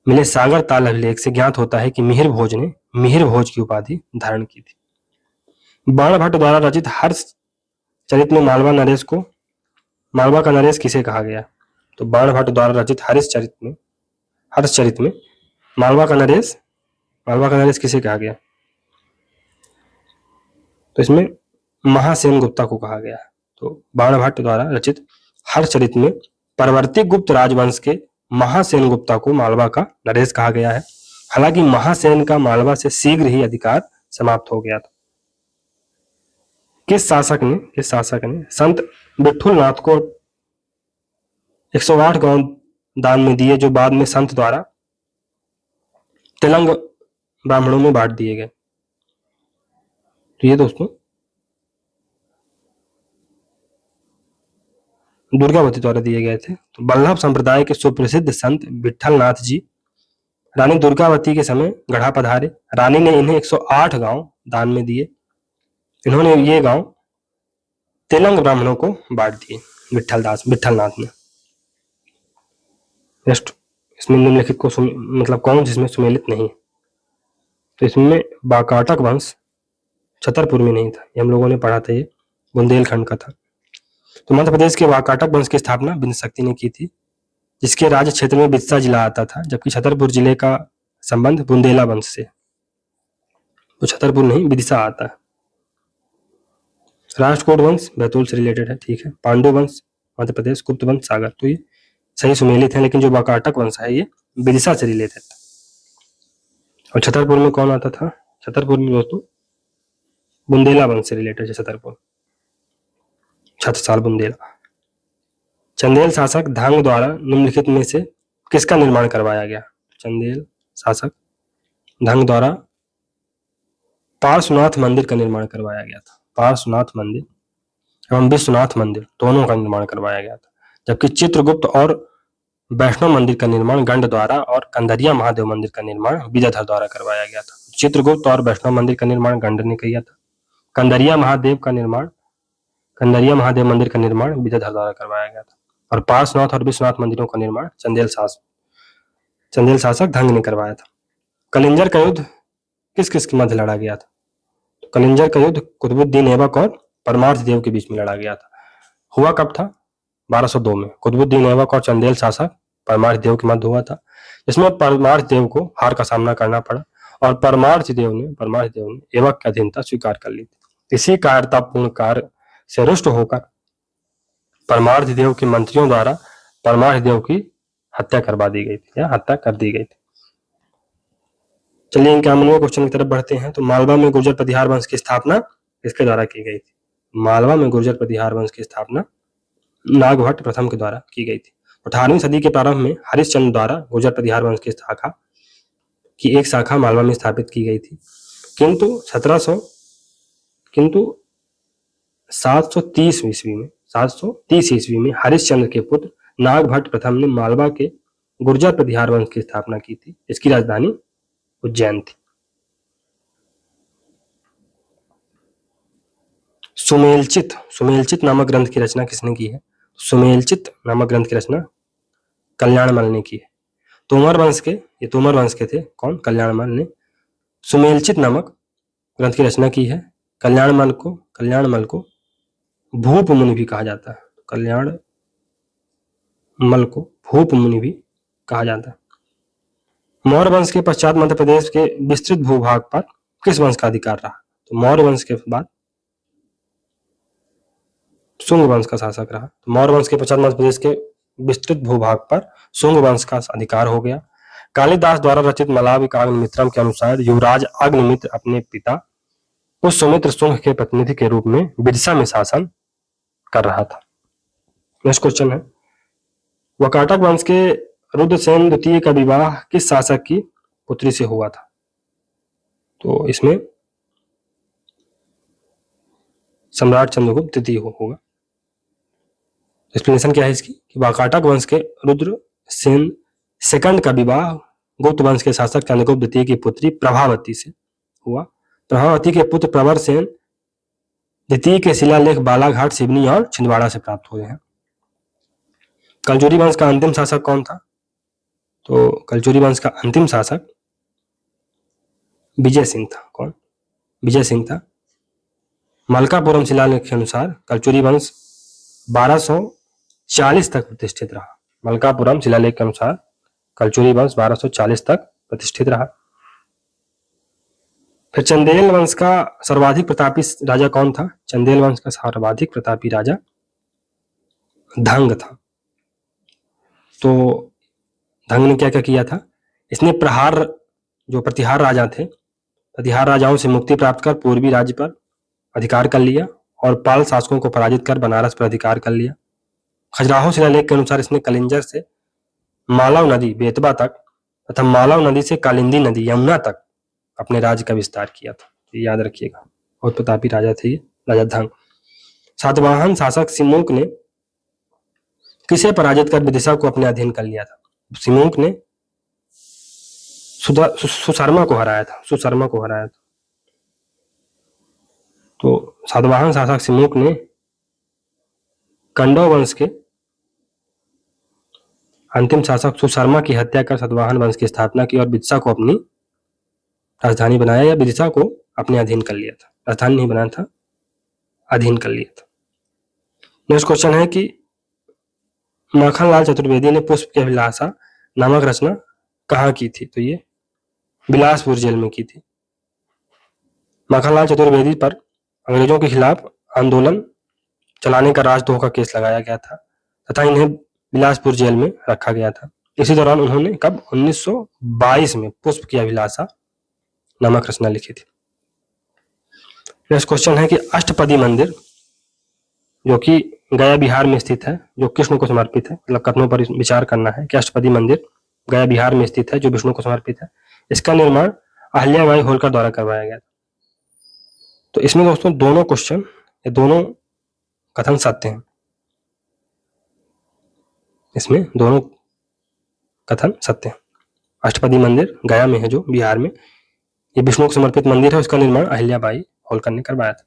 मिले सागर ताल अभिलेख से ज्ञात होता है कि मिहिर भोज ने मिहिर भोज की उपाधि धारण की थी। बाणभट्ट द्वारा रचित हर्ष चरित में मालवा नरेश का नरेश किसे कहा गया? तो बाणभट्ट द्वारा रचित हर्ष चरित में मालवा का नरेश किसे कहा गया? तो इसमें महासेन गुप्ता को कहा गया। तो बाणभट्ट द्वारा रचित हर्षचरित में परवर्ती गुप्त राजवंश के महासेन गुप्ता को मालवा का नरेश कहा गया है। हालांकि महासेन का मालवा से शीघ्र ही अधिकार समाप्त हो गया था। किस शासक ने संत विठुल नाथ को 108 गांव दान में दिए, जो बाद में संत द्वारा तेलंग ब्राह्मणों में बांट दिए गए? तो ये दोस्तों दुर्गावती द्वारा दिए गए थे। तो वल्लभ संप्रदाय के सुप्रसिद्ध संत विठल नाथ जी रानी दुर्गावती के समय गढ़ा पधारे। रानी ने इन्हें 108 गांव दान में दिए। इन्होंने ये गांव तेलंग ब्राह्मणों को बांट दिए विठल नाथ ने। नेक्स्ट, इसमें निम्नलिखित को मतलब कौन जिसमें सुमेलित नहीं है? तो इसमें वाकाटक वंश छतरपुर में नहीं था, ये हम लोगों ने पढ़ा था, ये बुंदेलखंड का था। तो मध्य प्रदेश के वाकाटक वंश की स्थापना बिंद शक्ति ने की थी, जिसके राज्य क्षेत्र में बिदसा जिला आता था, जबकि छतरपुर जिले का संबंध बुंदेला वंश से। तो छतरपुर नहीं, बिदिशा आता है। राष्ट्रकूट वंश बैतूल से रिलेटेड है, ठीक है। पांडु वंश मध्य प्रदेश, गुप्त वंश सागर। तो ये सही सुमेलित है, लेकिन जो वाकाटक वंश है ये बिदिशा से रिलेटेड था। और छतरपुर में कौन आता था? छतरपुर में दोस्तों बुंदेला वंश से रिलेटेड है। छतरपुर छत्रसाल बुंदेला। चंदेल शासक धांग द्वारा निम्नलिखित में से किसका निर्माण करवाया गया? चंदेल शासक धांग द्वारा पार्श्वनाथ मंदिर का निर्माण करवाया गया था। पार्श्वनाथ मंदिर एवं विश्वनाथ मंदिर दोनों का निर्माण करवाया गया था, जबकि चित्रगुप्त और वैष्णव मंदिर का निर्माण गंड द्वारा और कंदरिया महादेव मंदिर का निर्माण विद्याधर द्वारा करवाया गया था। चित्रगुप्त और वैष्णव मंदिर का निर्माण गंड ने किया था। कंदरिया महादेव मंदिर का निर्माण विद्याधर द्वारा करवाया गया था। और पार्श्वनाथ और विश्वनाथ मंदिरों का निर्माण चंदेल शासक धंग ने करवाया था। कलिंजर का युद्ध किस किस के मध्य लड़ा गया था? तो कलिंजर का युद्ध कुतुबुद्दीन ऐबक और परमार्थ देव के बीच में लड़ा गया था। हुआ कब था? 1202 में। कुतुबुद्दीन ऐबक और चंदेल शासक परमार्थ देव के मध्य हुआ था, जिसमें परमार्थ देव को हार का सामना करना पड़ा और परमार्थ देव ने ऐबक की अधीनता स्वीकार कर ली थी। इसी कायरतापूर्ण कार्य से रुष्ट होकर परमार्थ देव के मंत्रियों द्वारा परमार्थ देव की हत्या करवा दी गई थी या हत्या कर दी गई थी। चलिए इनके 91वें क्वेश्चन की तरफ बढ़ते हैं। तो मालवा में गुर्जर प्रतिहार वंश की स्थापना किसके द्वारा की गई थी? मालवा में गुर्जर प्रतिहार वंश की स्थापना नागभट्ट प्रथम के द्वारा की गई थी। 18वीं सदी के प्रारंभ में हरिश्चंद्र द्वारा गुर्जर प्रतिहार वंश की एक शाखा मालवा में स्थापित की गई थी, किंतु 730 ईस्वी में हरिश्चंद्र के पुत्र नागभट्ट प्रथम ने मालवा के गुर्जर प्रतिहार वंश की स्थापना की थी। इसकी राजधानी उज्जैन थी। सुमेलचित नामक ग्रंथ की रचना किसने की है? सुमेलचित नामक ग्रंथ की रचना कल्याणमल ने की है। तोमर वंश के थे कौन? कल्याणमल ने सुमेलचित नामक ग्रंथ की रचना की है। कल्याणमल को भूप मुनि भी कहा जाता है। कल्याणमल को भूप मुनि भी कहा जाता है। मौर्य वंश के पश्चात मध्य प्रदेश के विस्तृत भूभाग पर किस वंश का अधिकार रहा? तो मौर्य वंश के बाद शुंग वंश का शासक रहा। तो मौर्य वंश के पश्चात मध्य प्रदेश के विस्तृत भूभाग पर शुंग वंश का अधिकार हो गया। कालिदास द्वारा रचित मलाविकाग्निमित्रम के अनुसार युवराज अग्निमित्र अपने पिता पुष्यमित्र शुंग के प्रतिनिधि के रूप में विदिशा में शासन कर रहा था। नेक्स्ट क्वेश्चन है, वाकाटक वंश के रुद्रसेन द्वितीय का विवाह किस शासक की पुत्री से हुआ था? तो इसमें सम्राट चंद्रगुप्त द्वितीय होगा। एक्सप्लेनेशन क्या है इसकी कि वाकाटक वंश के रुद्रसेन सेकंड का विवाह गुप्त वंश के शासक चंद्रगुप्त द्वितीय की पुत्री प्रभावती से हुआ। प्रभावती के पुत्र प्रवर सेन द्वितीय के शिलालेख बालाघाट, सिवनी और छिंदवाड़ा से प्राप्त हुए हैं। कलजुरी वंश का अंतिम शासक कौन था? तो कलचुरी वंश का अंतिम शासक विजय सिंह था। कौन? विजय सिंह था। मलकापुरम शिलालेख के अनुसार कलचुरी वंश 1240 तक प्रतिष्ठित रहा। मलकापुरम शिलालेख के अनुसार कलचुरी वंश 1240 तक प्रतिष्ठित रहा। फिर चंदेल वंश का सर्वाधिक प्रतापी राजा कौन था? चंदेल वंश का सर्वाधिक प्रतापी राजा धंग था। तो धंग ने क्या क्या किया था? इसने प्रतिहार राजा थे, प्रतिहार राजाओं से मुक्ति प्राप्त कर पूर्वी राज्य पर अधिकार कर लिया और पाल शासकों को पराजित कर बनारस पर अधिकार कर लिया। खजुराहो शिलालेख के अनुसार इसने कलिंजर से मालव नदी बेतवा तक तथा मालव नदी से कालिंदी नदी यमुना तक अपने राज्य का विस्तार किया था। तो याद रखिएगा, बहुत प्रतापी राजा थे ये राजा धंग। सातवाहन शासक सिमुक ने किसे पराजित कर विदिशा को अपने अधीन कर लिया था? सिमुक ने सुशर्मा को हराया था। तो सातवाहन शासक सिमुक ने कंडव वंश के अंतिम शासक सुशर्मा की हत्या कर सातवाहन वंश की स्थापना की और विदिशा को अपनी राजधानी बनाया या विदिशा को अपने अधीन कर लिया था। राजधानी नहीं बनाया था, अधीन कर लिया था। नेक्स्ट क्वेश्चन है कि माखनलाल चतुर्वेदी ने पुष्प की अभिलाषा नामक रचना कहाँ की थी? तो ये बिलासपुर जेल में की थी। माखनलाल चतुर्वेदी पर अंग्रेजों के खिलाफ आंदोलन चलाने का राजद्रोह का केस लगाया गया था तथा इन्हें बिलासपुर जेल में रखा गया था। इसी दौरान उन्होंने कब? 1922 में पुष्प की अभिलाषा नामक रचना लिखी थी। नेक्स्ट क्वेश्चन है कि अष्टपदी मंदिर जो कि गया बिहार में स्थित है, जो कृष्ण को समर्पित है, मतलब कथनों पर विचार करना है कि अष्टपदी मंदिर गया बिहार में स्थित है जो विष्णु को समर्पित है, इसका निर्माण अहिल्याबाई होलकर द्वारा करवाया गया था। तो इसमें दोस्तों दोनों क्वेश्चन, ये दोनों कथन सत्य हैं। इसमें दोनों कथन सत्य हैं। अष्टपदी मंदिर गया में है जो बिहार में, ये विष्णु को समर्पित मंदिर है, उसका निर्माण अहिल्याबाई होलकर ने करवाया था।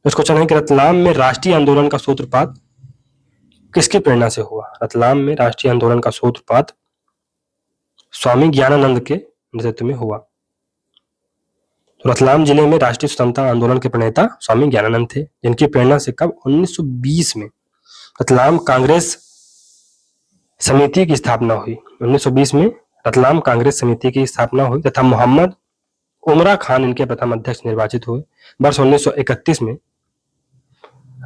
नेक्स्ट क्वेश्चन है कि रतलाम में राष्ट्रीय आंदोलन का सूत्रपात किसकी प्रेरणा से हुआ? रतलाम में राष्ट्रीय आंदोलन का सूत्रपात स्वामी ज्ञानानंद के नेतृत्व में हुआ। तो रतलाम जिले में राष्ट्रीय स्वतंत्रता आंदोलन के प्रणेता स्वामी ज्ञानानंद थे, जिनकी प्रेरणा से कब? 1920 में रतलाम कांग्रेस समिति की स्थापना हुई। 1920 में रतलाम कांग्रेस समिति की स्थापना हुई तथा मोहम्मद उमरा खान इनके प्रथम अध्यक्ष निर्वाचित हुए। वर्ष 1931 में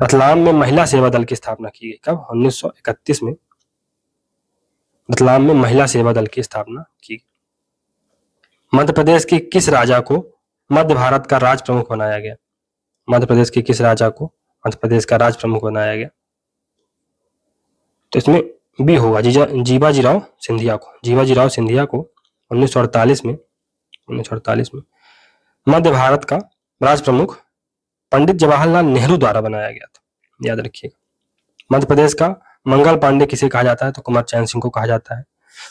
रतलाम में महिला सेवा दल की स्थापना की गई। कब? 1931 में रतलाम में महिला सेवा दल की स्थापना की गई। मध्य प्रदेश के किस राजा को मध्य भारत का राज प्रमुख बनाया गया? मध्य प्रदेश के किस राजा को मध्य प्रदेश का राज प्रमुख बनाया गया? तो इसमें बी होगा, जीवाजीराव सिंधिया को। जीवाजीराव सिंधिया को 1948 में मध्य भारत का राज प्रमुख पंडित जवाहरलाल नेहरू द्वारा बनाया गया था। याद रखिएगा। मध्य प्रदेश का मंगल पांडे किसे कहा जाता है? तो कुमार चैन सिंह को कहा जाता है।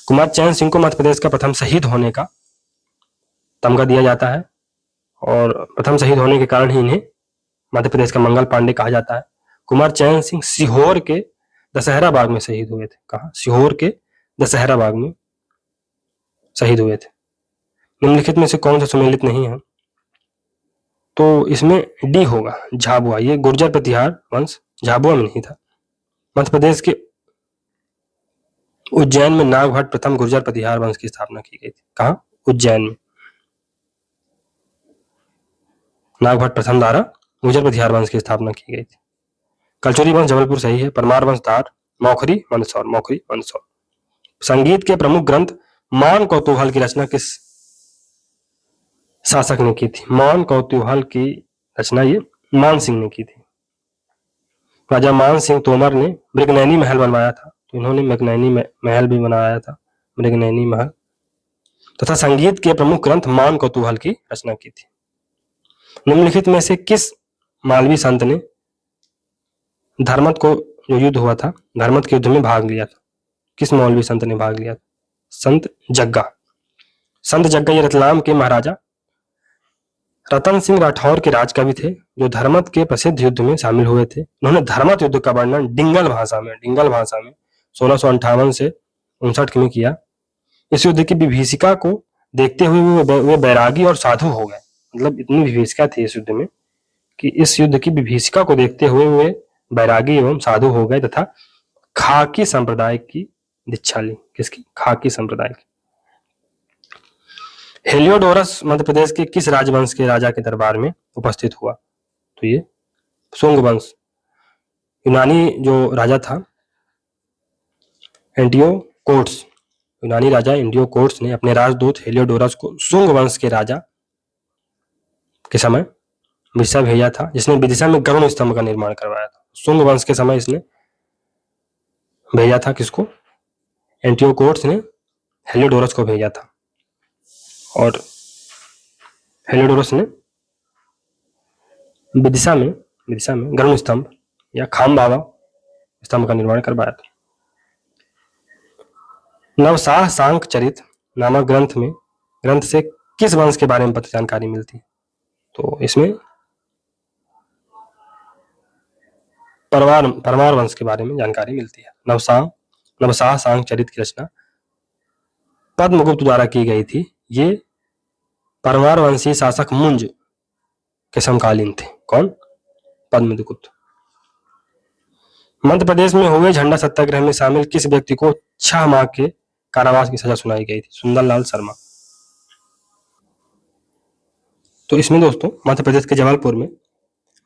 कुमार चैन सिंह को मध्य प्रदेश का प्रथम शहीद होने का तमगा दिया जाता है और प्रथम शहीद होने के कारण ही इन्हें मध्य प्रदेश का मंगल पांडे कहा जाता है। कुमार चैन सिंह सीहोर के दशहरा बाग में शहीद हुए थे। कहाँ? सीहोर के दशहरा बाग में शहीद हुए थे। निम्नलिखित में से कौन सा सुमेलित नहीं है? तो इसमें डी होगा, झाबुआ। ये गुर्जर प्रतिहार वंश झाबुआ में नहीं था। मध्य प्रदेश के उज्जैन में नागभट्ट प्रथम गुर्जर प्रतिहार वंश की स्थापना की गई थी। कहाँ? उज्जैन में नागभट्ट प्रथम द्वारा गुर्जर प्रतिहार वंश की स्थापना की गई थी। कलचुरी वंश जबलपुर सही है। परमार वंश धार। मौखरी मंदसौर। संगीत के प्रमुख ग्रंथ मान कौतूहल की रचना किस शासक ने की थी? मान कौतूहल की रचना ये मान सिंह ने की थी। राजा मान सिंह तोमर ने मृगनयनी महल बनवाया था, तो इन्होंने मृगनयनी महल भी बनाया था, मृगनयनी महल। तथा संगीत के प्रमुख ग्रंथ मान कौतूहल की रचना की थी। निम्नलिखित में से किस मालवी संत ने धर्मत को जो युद्ध हुआ था, धर्मत के युद्ध में भाग लिया था? किस मौलवी संत ने भाग लिया था? संत जग्गा। संत जग्गा ये रतलाम के महाराजा रतन सिंह राठौर के राजकवि थे, जो धर्मत के प्रसिद्ध युद्ध में शामिल हुए थे। उन्होंने धर्मत युद्ध का वर्णन डिंगल भाषा में 1658 से 59 में किया। इस युद्ध की विभीषिका को देखते हुए वे बैरागी और साधु हो गए। मतलब इतनी विभीषिका थी इस युद्ध में कि इस युद्ध की विभीषिका को देखते हुए वे बैरागी एवं साधु हो गए तथा खाकी संप्रदाय की दीक्षा ली। किसकी? खाकी संप्रदाय की। हेलियोडोरस मध्य प्रदेश के किस राजवंश के राजा के दरबार में उपस्थित हुआ? तो ये सुंग वंश। यूनानी जो राजा था एंटियोकोट्स, यूनानी राजा एंटियोकोट्स ने अपने राजदूत हेलियोडोरस को सुंग वंश के राजा के समय विदिशा भेजा था, जिसने विदिशा में गरुड़ स्तंभ का निर्माण करवाया था। सुंग वंश के समय इसने भेजा था किसको? एंटियोकोट्स ने हेलियोडोरस को भेजा था और हेलियोडोरस ने विदिशा में गरुड़ स्तंभ या खामबाबा स्तंभ का निर्माण करवाया था। नवसाह सांक चरित नामक ग्रंथ से किस वंश के बारे में पता जानकारी मिलती है? तो इसमें परमार वंश के बारे में जानकारी मिलती है। नवसाह सांक चरित की रचना पद्मगुप्त द्वारा की गई थी। ये परमार वंशी शासक मुंज के समकालीन थे। कौन? पद्मगुप्त। मध्य प्रदेश में हुए झंडा सत्याग्रह में शामिल किस व्यक्ति को 6 माह के कारावास की सजा सुनाई गई थी? सुंदरलाल शर्मा। तो इसमें दोस्तों मध्य प्रदेश के जबलपुर में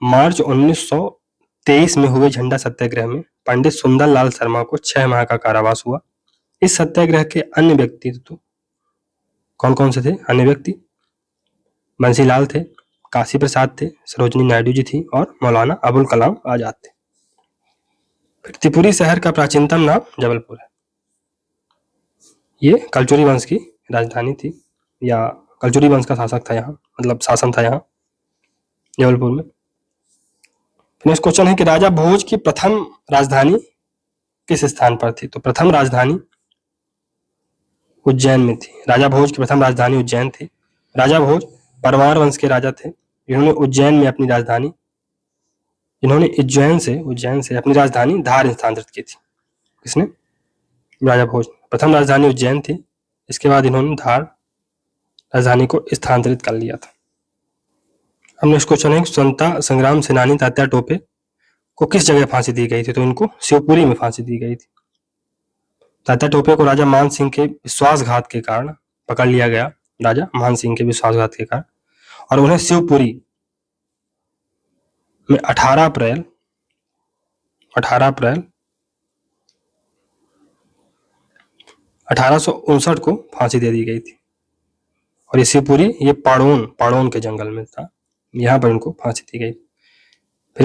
मार्च 1923 में हुए झंडा सत्याग्रह में पंडित सुंदरलाल शर्मा को 6 माह का कारावास हुआ। इस सत्याग्रह के अन्य व्यक्तित्व कौन कौन से थे? अन्य व्यक्ति बंसीलाल थे, काशी प्रसाद थे, सरोजिनी नायडू जी थी और मौलाना अबुल कलाम आजाद थे। फिर त्रिपुरी शहर का प्राचीनतम नाम जबलपुर है। ये कलचुरी वंश की राजधानी थी या कलचुरी वंश का शासक था यहाँ, मतलब शासन था यहाँ जबलपुर में। नेक्स्ट क्वेश्चन है कि राजा भोज की प्रथम राजधानी किस स्थान पर थी? तो प्रथम राजधानी उज्जैन में थी। राजा भोज की प्रथम राजधानी उज्जैन थी। राजा भोज परमार वंश के राजा थे जिन्होंने उज्जैन से अपनी राजधानी धार स्थानांतरित की थी। किसने? राजा भोज। प्रथम राजधानी उज्जैन थी, इसके बाद इन्होंने धार राजधानी को स्थानांतरित कर लिया था। अब नेक्स्ट क्वेश्चन है स्वतंत्रता संग्राम सेनानी तात्या टोपे को किस जगह फांसी दी गई थी? तो इनको शिवपुरी में फांसी दी गई थी। तात्या टोपे को राजा मान सिंह के विश्वासघात के कारण पकड़ लिया गया, राजा मान सिंह के विश्वासघात के कारण, और उन्हें शिवपुरी में 18 अप्रैल 1859 को फांसी दे दी गई थी। और ये शिवपुरी ये पाड़ोन के जंगल में था, यहाँ पर इनको फांसी दी गई। फिर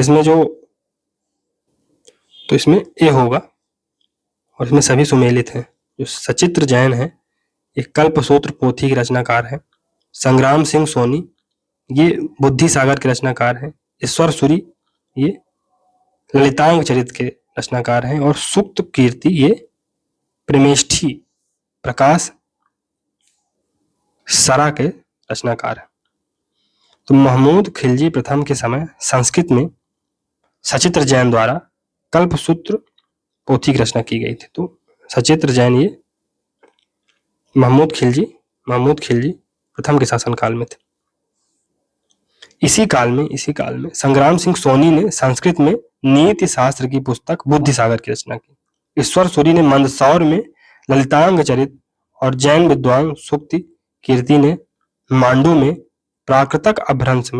इसमें ए होगा और इसमें सभी सुमेलित हैं। जो सचित्र जैन है ये कल्पसूत्र पोथी के रचनाकार है। संग्राम सिंह सोनी ये बुद्धि सागर के रचनाकार हैं। ईश्वर सूरी ये ललितांग चरित के रचनाकार हैं और सुक्त कीर्ति ये प्रेमेष्ठी प्रकाश सरा के रचनाकार है। तो महमूद खिलजी प्रथम के समय संस्कृत में सचित्र जैन द्वारा कल्पसूत्र पोथी की रचना की गई थी। तो सचित्र जैन ये महमूद खिलजी प्रथम के शासनकाल में थे। इसी काल में संग्राम सिंह सोनी ने संस्कृत में नीति शास्त्र की पुस्तक बुद्धि सागर की रचना की। ईश्वर सूरी ने मंदसौर में ललितांग चरित और जैन विद्वान सुक्ति कीर्ति ने मांडू में प्राकृत अपभ्रंश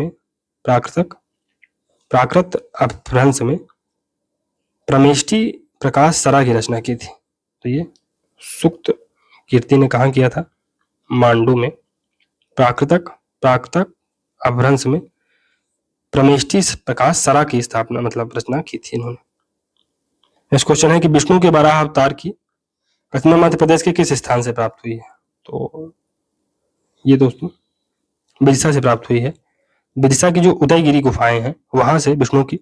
में प्रमेष्टि प्रकाश सरा की रचना की थी। तो ये सुक्त कीर्ति ने कहाँ किया था? मांडू में। प्राकृत अपभ्रंश में प्रमेष्टि प्रकाश सरा की स्थापना मतलब रचना की थी इन्होंने। नेक्स्ट क्वेश्चन है कि विष्णु के बारह अवतार की प्रतिमा मध्य प्रदेश के किस स्थान से प्राप्त हुई है? तो ये दोस्तों विदिशा से प्राप्त हुई है। विदिशा की जो उदयगिरी गुफाएं हैं वहां से विष्णु की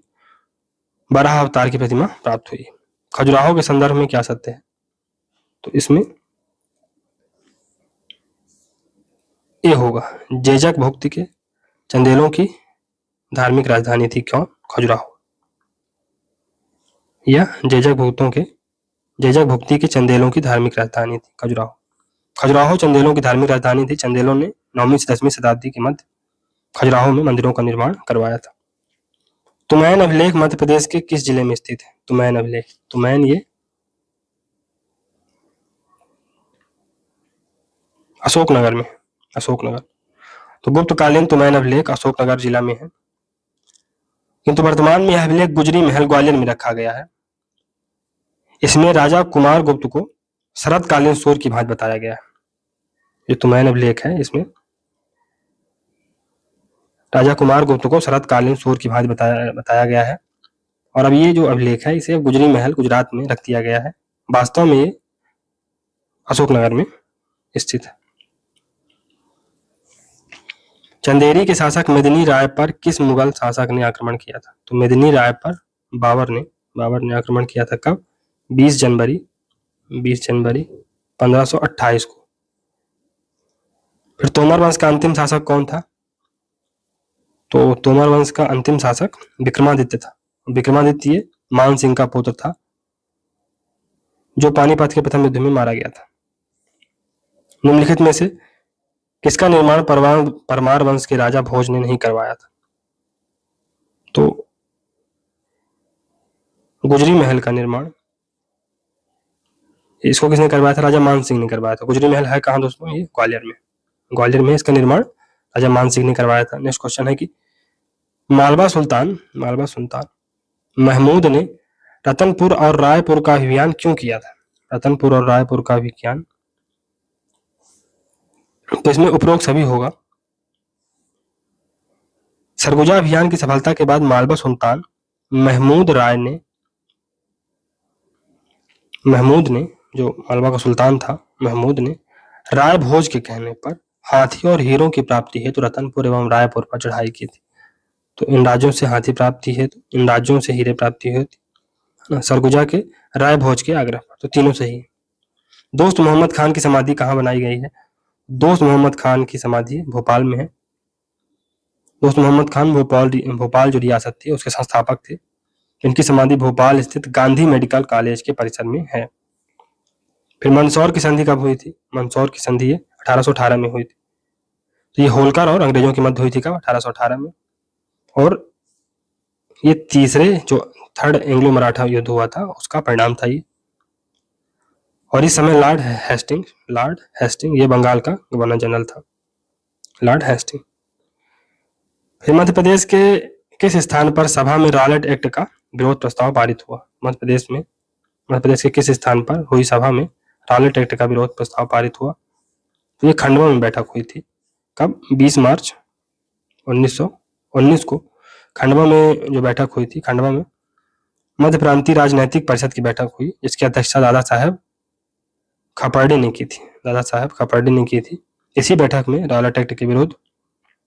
12 अवतार की प्रतिमा प्राप्त हुई। खजुराहो के संदर्भ में क्या सत्य है? तो इसमें ये होगा जेजक भुक्ति के चंदेलों की धार्मिक राजधानी थी। क्यों? खजुराहो। या जेजक भुक्ति के चंदेलों की धार्मिक राजधानी थी खजुराहो। खजुराहो चंदेलों की धार्मिक राजधानी थी। चंदेलों ने 9वीं से 10वीं शताब्दी के मध्य खजुराहो में मंदिरों का निर्माण करवाया था। तुमैन अभिलेख मध्य प्रदेश के किस जिले में स्थित है? तुमैन अभिलेख, तुमैन ये अशोकनगर में, अशोकनगर। तो गुप्तकालीन तुमैन अभिलेख अशोकनगर जिला में है, किंतु वर्तमान में यह अभिलेख गुजरी महल ग्वालियर में रखा गया है। इसमें राजा कुमार गुप्त को शरतकालीन सूर्य की भांति बताया गया है। ये तुमैन अभिलेख है, इसमें राजा कुमार गुप्त को शरतकालीन सूर्य की भांति बताया गया है। और अब ये जो अभिलेख है इसे गुजरी महल गुजरात में रख दिया गया है। वास्तव में ये अशोकनगर में स्थित है। चंदेरी के शासक मेदिनी राय पर किस मुगल शासक ने आक्रमण किया था? तो मेदिनी राय पर बाबर ने आक्रमण किया था। कब? 20 जनवरी 1528 को। फिर तोमर वंश का अंतिम शासक कौन था? तो तोमर वंश का अंतिम शासक विक्रमादित्य था। विक्रमादित्य मान सिंह का पुत्र था, जो पानीपत के प्रथम युद्ध में मारा गया था। निम्नलिखित में से किसका निर्माण परमार वंश के राजा भोज ने नहीं करवाया था? तो गुजरी महल का निर्माण इसको किसने करवाया था? राजा मान सिंह ने करवाया था। गुजरी महल है कहाँ दोस्तों? ये ग्वालियर में इसका निर्माण राजा मान सिंह ने करवाया था। नेक्स्ट क्वेश्चन है कि मालवा सुल्तान महमूद ने रतनपुर और रायपुर का अभियान क्यों किया था? रतनपुर और रायपुर का अभियान, तो इसमें उपरोक्त सभी होगा। सरगुजा अभियान की सफलता के बाद मालवा सुल्तान महमूद ने जो मालवा का सुल्तान था, महमूद ने राय भोज के कहने पर हाथी और हीरों की प्राप्ति हेतु रतनपुर एवं रायपुर पर चढ़ाई की थी। तो इन राज्यों से हाथी प्राप्ति हेतु, इन राज्यों से हीरे प्राप्ति हेतु, सरगुजा के, राय भोज के आग्रह पर। तो तीनों सही। दोस्त मोहम्मद खान की समाधि कहाँ बनाई गई है? दोस्त मोहम्मद खान की समाधि भोपाल में है। दोस्त मोहम्मद खान भोपाल जो रियासत थी उसके संस्थापक थे। इनकी समाधि भोपाल स्थित गांधी मेडिकल कॉलेज के परिसर में है। फिर मंदसौर की संधि कब हुई थी? मंदसौर की संधि 1818 में हुई थी। तो ये होलकर और अंग्रेजों के मध्य हुई थी। कब? 1818 में। और ये तीसरे जो थर्ड एंग्लो मराठा युद्ध हुआ था उसका परिणाम था ये। और इस समय लॉर्ड हेस्टिंग ये बंगाल का गवर्नर जनरल था, लॉर्ड हेस्टिंग। फिर मध्य प्रदेश के किस स्थान पर सभा में रॉलेट एक्ट का विरोध प्रस्ताव पारित हुआ? मध्य प्रदेश के किस स्थान पर हुई सभा में रॉलेट एक्ट का विरोध प्रस्ताव पारित हुआ? तो ये खंडवा में बैठक हुई थी। कब? 20 मार्च 1919 को खंडवा में जो बैठक हुई थी, खंडवा में मध्य प्रांतीय राजनैतिक परिषद की बैठक हुई, जिसकी अध्यक्षता दादा साहेब खपर्डे ने की थी। इसी बैठक में रॉलेट एक्ट के विरुद्ध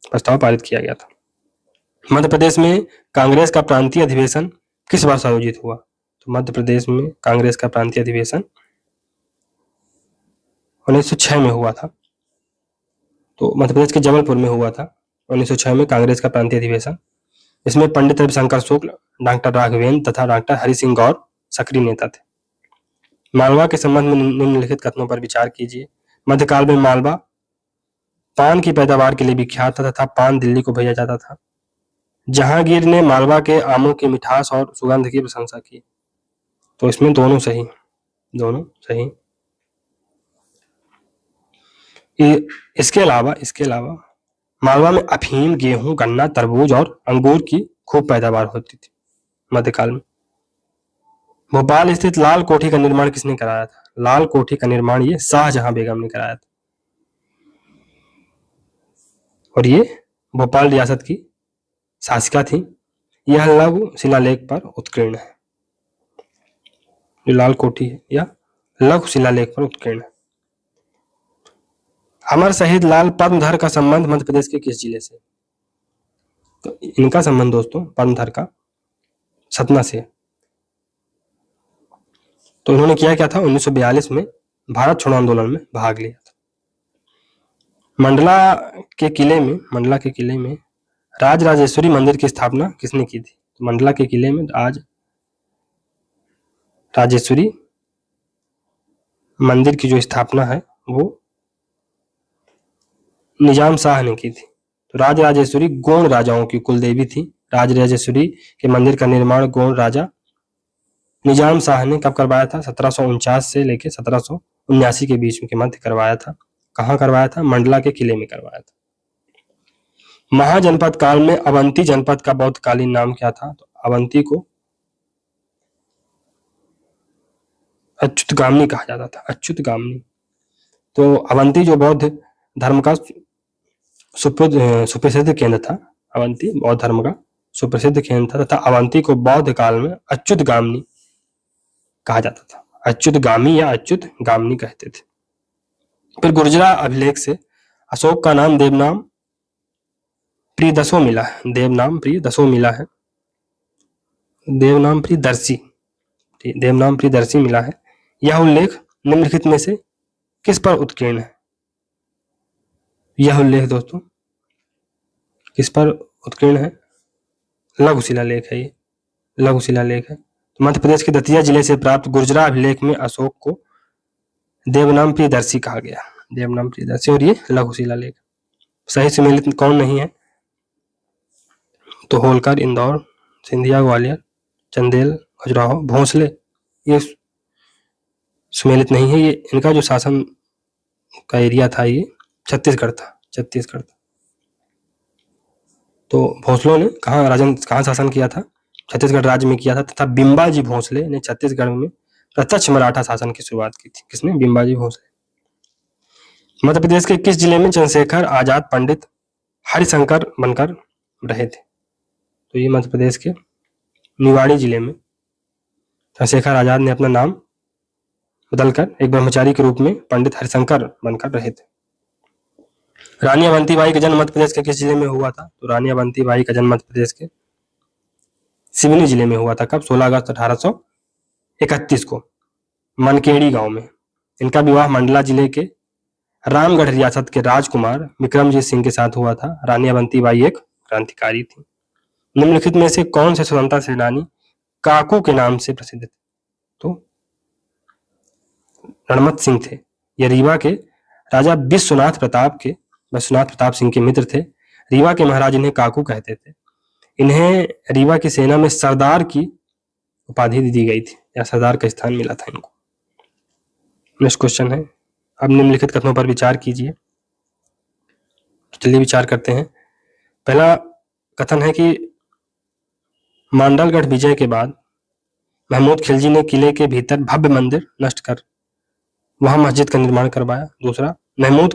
प्रस्ताव पारित किया गया था। मध्य प्रदेश में कांग्रेस का प्रांतीय अधिवेशन किस वर्ष आयोजित हुआ? तो मध्य प्रदेश में कांग्रेस का प्रांतीय अधिवेशन 1906 में हुआ था। तो मध्य प्रदेश के जबलपुर में हुआ था 1906 में कांग्रेस का प्रांतीय अधिवेशन। इसमें पंडित रविशंकर शुक्ल, डॉक्टर राघवेंद्र तथा डॉक्टर हरि सिंह गौर सक्रिय नेता थे। मालवा के संबंध में निम्नलिखित कथनों पर विचार कीजिए। मध्यकाल में मालवा पान की पैदावार के लिए विख्यात था तथा पान दिल्ली को भेजा जाता था। जहांगीर ने मालवा के आमों की मिठास और सुगंध की प्रशंसा की। तो इसमें दोनों सही। इसके अलावा मालवा में अफीम, गेहूं, गन्ना, तरबूज और अंगूर की खूब पैदावार होती थी मध्यकाल में। भोपाल स्थित लाल कोठी का निर्माण किसने कराया था? लाल कोठी का निर्माण ये शाहजहां बेगम ने कराया था। और ये भोपाल रियासत की शासिका थी। यह लघु शिलालेख पर उत्कीर्ण है। जो लाल कोठी है यह लघु शिलालेख पर उत्कीर्ण है। अमर शहीद लाल पद्मधर का संबंध मध्य प्रदेश के किस जिले से? तो इनका संबंध दोस्तों पद्मधर का सतना से। तो इन्होंने क्या था? 1942 में भारत छोड़ो आंदोलन में भाग लिया था। मंडला के किले में राजराजेश्वरी मंदिर की स्थापना किसने की थी? तो मंडला के किले में राजेश्वरी मंदिर की जो स्थापना है वो निजाम शाह ने की थी। तो राजराजेश्वरी गोंड राजाओं की कुल देवी थी। राजराजेश्वरी के मंदिर का निर्माण गोंड राजा निजाम शाह ने कब करवाया था? 1749 से लेके 1779 के बीच में के मध्य करवाया था। कहाँ करवाया था? मंडला के किले में करवाया था। महाजनपद काल में अवंती जनपद का बौद्धकालीन नाम क्या था? तो अवंती को अच्युतगामिनी कहा जाता था, अच्युतगामिनी। तो अवंती जो बौद्ध धर्म का सुप्रसिद्ध केंद्र था, अवंती बौद्ध धर्म का सुप्रसिद्ध केंद्र था, तथा अवंती को बौद्ध काल में अच्युतगामिनी कहा जाता था। अच्युतगामी या अच्युतगामिनी कहते थे। फिर गुर्जरा अभिलेख से अशोक का नाम देवनाम प्रियदर्शी मिला है। देवनाम प्रियदर्शी मिला है। देवनाम प्रियदर्शी मिला है। यह उल्लेख निम्नलिखित में से किस पर उत्कीर्ण है? यह उल्लेख दोस्तों किस पर उत्कीर्ण है? लघु शिलालेख है। ये लघु शिलालेख है। तो मध्य प्रदेश के दतिया जिले से प्राप्त गुर्जरा अभिलेख में अशोक को देवनाम प्रियदर्शी कहा गया। देवनाम प्रियदर्शी, और ये लघु शिलालेख। सही सुमेलित कौन नहीं है? तो होलकर, इंदौर, सिंधिया, ग्वालियर, चंदेल, खजुराहो, भोसले, ये सुमेलित नहीं है। ये इनका जो शासन का एरिया था ये छत्तीसगढ़ था। तो भोसलों ने कहाँ शासन किया था? छत्तीसगढ़ राज्य में किया था, तथा बिंबाजी भोसले ने छत्तीसगढ़ में प्रत्यक्ष मराठा शासन की शुरुआत की थी। किसने? बिंबाजी भोसले। मध्य प्रदेश के किस जिले में चंद्रशेखर आजाद पंडित हरिशंकर बनकर रहे थे? तो ये मध्य प्रदेश के निवाड़ी जिले में चंद्रशेखर आजाद ने अपना नाम बदलकर एक ब्रह्मचारी के रूप में पंडित हरिशंकर बनकर रहे थे। रानी अवंतीबाई का जन्म मध्य प्रदेश के किस जिले में हुआ था? तो रानी अवंतीबाई का जन्म मध्य प्रदेश के सिवनी जिले में हुआ था। कब? 16 अगस्त 1831 को मनकेड़ी गांव में। इनका विवाह मंडला जिले के रामगढ़ रियासत के राजकुमार विक्रमजीत सिंह के साथ हुआ था। रानी अवंतीबाई एक क्रांतिकारी थी। निम्नलिखित में से कौन से स्वतंत्रता सेनानी काकू के नाम से प्रसिद्ध थे? तो रणमत सिंह थे। ये रीवा के राजा विश्वनाथ प्रताप सिंह के मित्र थे। रीवा के महाराज इन्हें काकू कहते थे। इन्हें रीवा की सेना में सरदार की उपाधि दी गई थी, या सरदार का स्थान मिला था इनको। नेक्स्ट क्वेश्चन है, अब निम्नलिखित कथनों पर विचार कीजिए। चलिए विचार करते हैं। पहला कथन है कि मांडलगढ़ विजय के बाद महमूद खिलजी ने किले के भीतर भव्य मंदिर नष्ट कर वहां मस्जिद का निर्माण करवाया। दूसरा, महमूद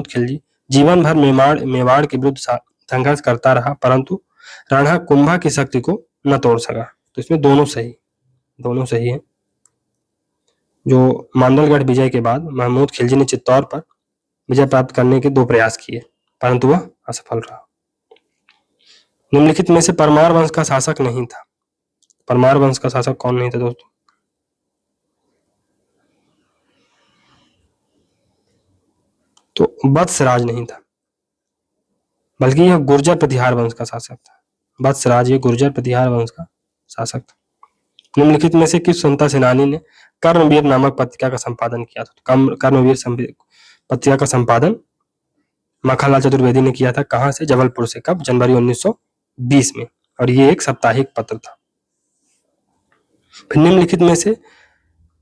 खिलजी जीवन भर मेवाड़ के विरुद्ध संघर्ष करता रहा, परंतु राणा कुंभा की शक्ति को न तोड़ सका। तो इसमें दोनों सही है। जो मांडलगढ़ विजय के बाद महमूद खिलजी ने चित्तौड़ पर विजय प्राप्त करने के 2 प्रयास किए, परंतु वह असफल रहा। निम्नलिखित में से परमार वंश का शासक नहीं था। परमार वंश का शासक कौन नहीं था दोस्तों? तो वत्सराज नहीं था, बल्कि यह गुर्जर प्रतिहार वंश का शासक था। वत्सराज ये गुर्जर प्रतिहार वंश का शासक था। निम्नलिखित में से किस स्वतंत्रता सेनानी ने कर्मवीर नामक पत्रिका का संपादन किया था? कर्मवीर पत्रिका का संपादन मक्खनलाल चतुर्वेदी ने किया था। कहां से? जबलपुर से। कब? जनवरी 1920 में, और ये एक साप्ताहिक पत्र था। फिर निम्नलिखित में से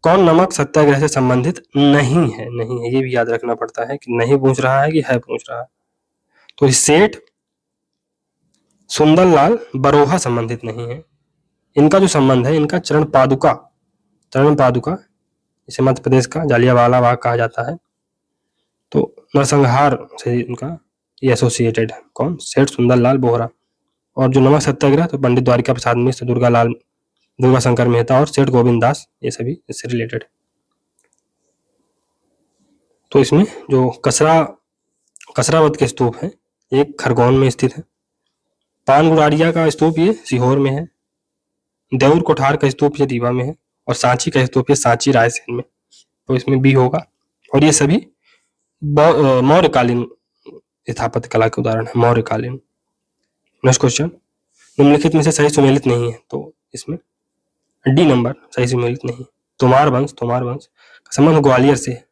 कौन नमक सत्याग्रह से संबंधित नहीं है? ये भी याद रखना पड़ता है कि नहीं पूछ रहा है कि है पूछ रहा है। तो सेठ सुंदरलाल बरोहा संबंधित नहीं है। इनका जो संबंध है, इनका चरण पादुका इसे मध्य प्रदेश का जालियांवाला बाग कहा जाता है। तो नरसंहार से इनका ये एसोसिएटेड है। कौन? सेठ सुंदरलाल बोहरा। और जो नमक सत्याग्रह, तो पंडित द्वारिका प्रसाद मिश्र, दुर्गा शंकर मेहता और सेठ गोविंद दास, ये सभी इससे रिलेटेड है। तो इसमें जो कसरावत के स्तूप है, एक खरगोन में स्थित है। पानगुड़ारिया का स्तूप ये सीहोर में है। देउर कोठार का स्तूप ये रीवा में है, और सांची का स्तूप ये सांची रायसेन में। तो इसमें बी होगा। और ये सभी मौर्यकालीन स्थापत्य कला के उदाहरण है, मौर्यकालीन। नेक्स्ट क्वेश्चन, निम्नलिखित में से सही सुमेलित नहीं है। तो इसमें डी नंबर सही सुमेलित नहीं। तोमार वंश का संबंध ग्वालियर से,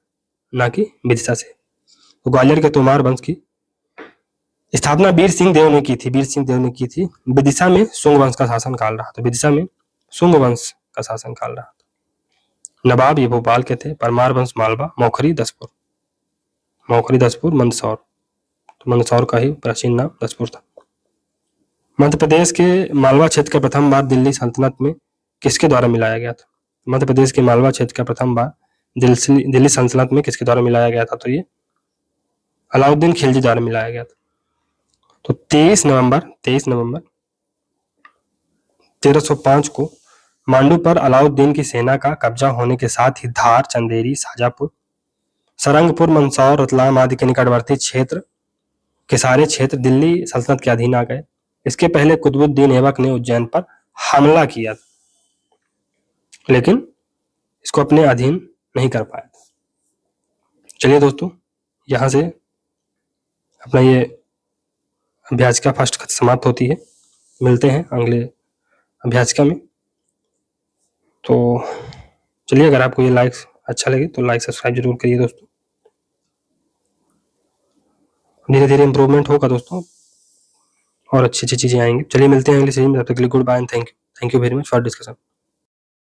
ना कि विदिशा से। तो ग्वालियर के तोमार वंश की स्थापना वीर सिंह देव ने की थी। वीर सिंह देव ने की थी। विदिशा में शुंग वंश का शासन काल रहा। तो विदिशा में शुंग वंश का शासन काल रहा। नवाब ये भोपाल के थे। परमार वंश मालवा। मौखरी दसपुर। मौखरी दसपुर मंदसौर। तो मंदसौर का ही प्राचीन नाम दसपुर था। मध्य प्रदेश के मालवा क्षेत्र का प्रथम बार दिल्ली सल्तनत में किसके द्वारा मिलाया गया था? मध्य प्रदेश के मालवा क्षेत्र का प्रथम बार दिल्ली सल्तनत में किसके द्वारा मिलाया गया था? तो ये अलाउद्दीन खिलजी द्वारा मिलाया गया था। तो 23 नवंबर 1305 को मांडू पर अलाउद्दीन की सेना का कब्जा होने के साथ ही धार, चंदेरी, शाजापुर, सरंगपुर, मंदसौर, रतलाम आदि के निकटवर्ती क्षेत्र के सारे क्षेत्र दिल्ली सल्तनत के अधीन आ गए। इसके पहले कुतुबुद्दीन ऐबक ने उज्जैन पर हमला किया, लेकिन इसको अपने अधीन नहीं कर पाया। चलिए दोस्तों, यहाँ से अपना ये अभ्यासिका फर्स्ट समाप्त होती है। मिलते हैं अगले अभ्यासिका में। तो चलिए, अगर आपको ये लाइक अच्छा लगे तो लाइक सब्सक्राइब जरूर करिए दोस्तों। धीरे धीरे इम्प्रूवमेंट होगा दोस्तों और अच्छी अच्छी चीजें आएंगी। चलिए मिलते हैं अगली सीरीज में। तब तक के लिए good bye and thank you very much for discussion.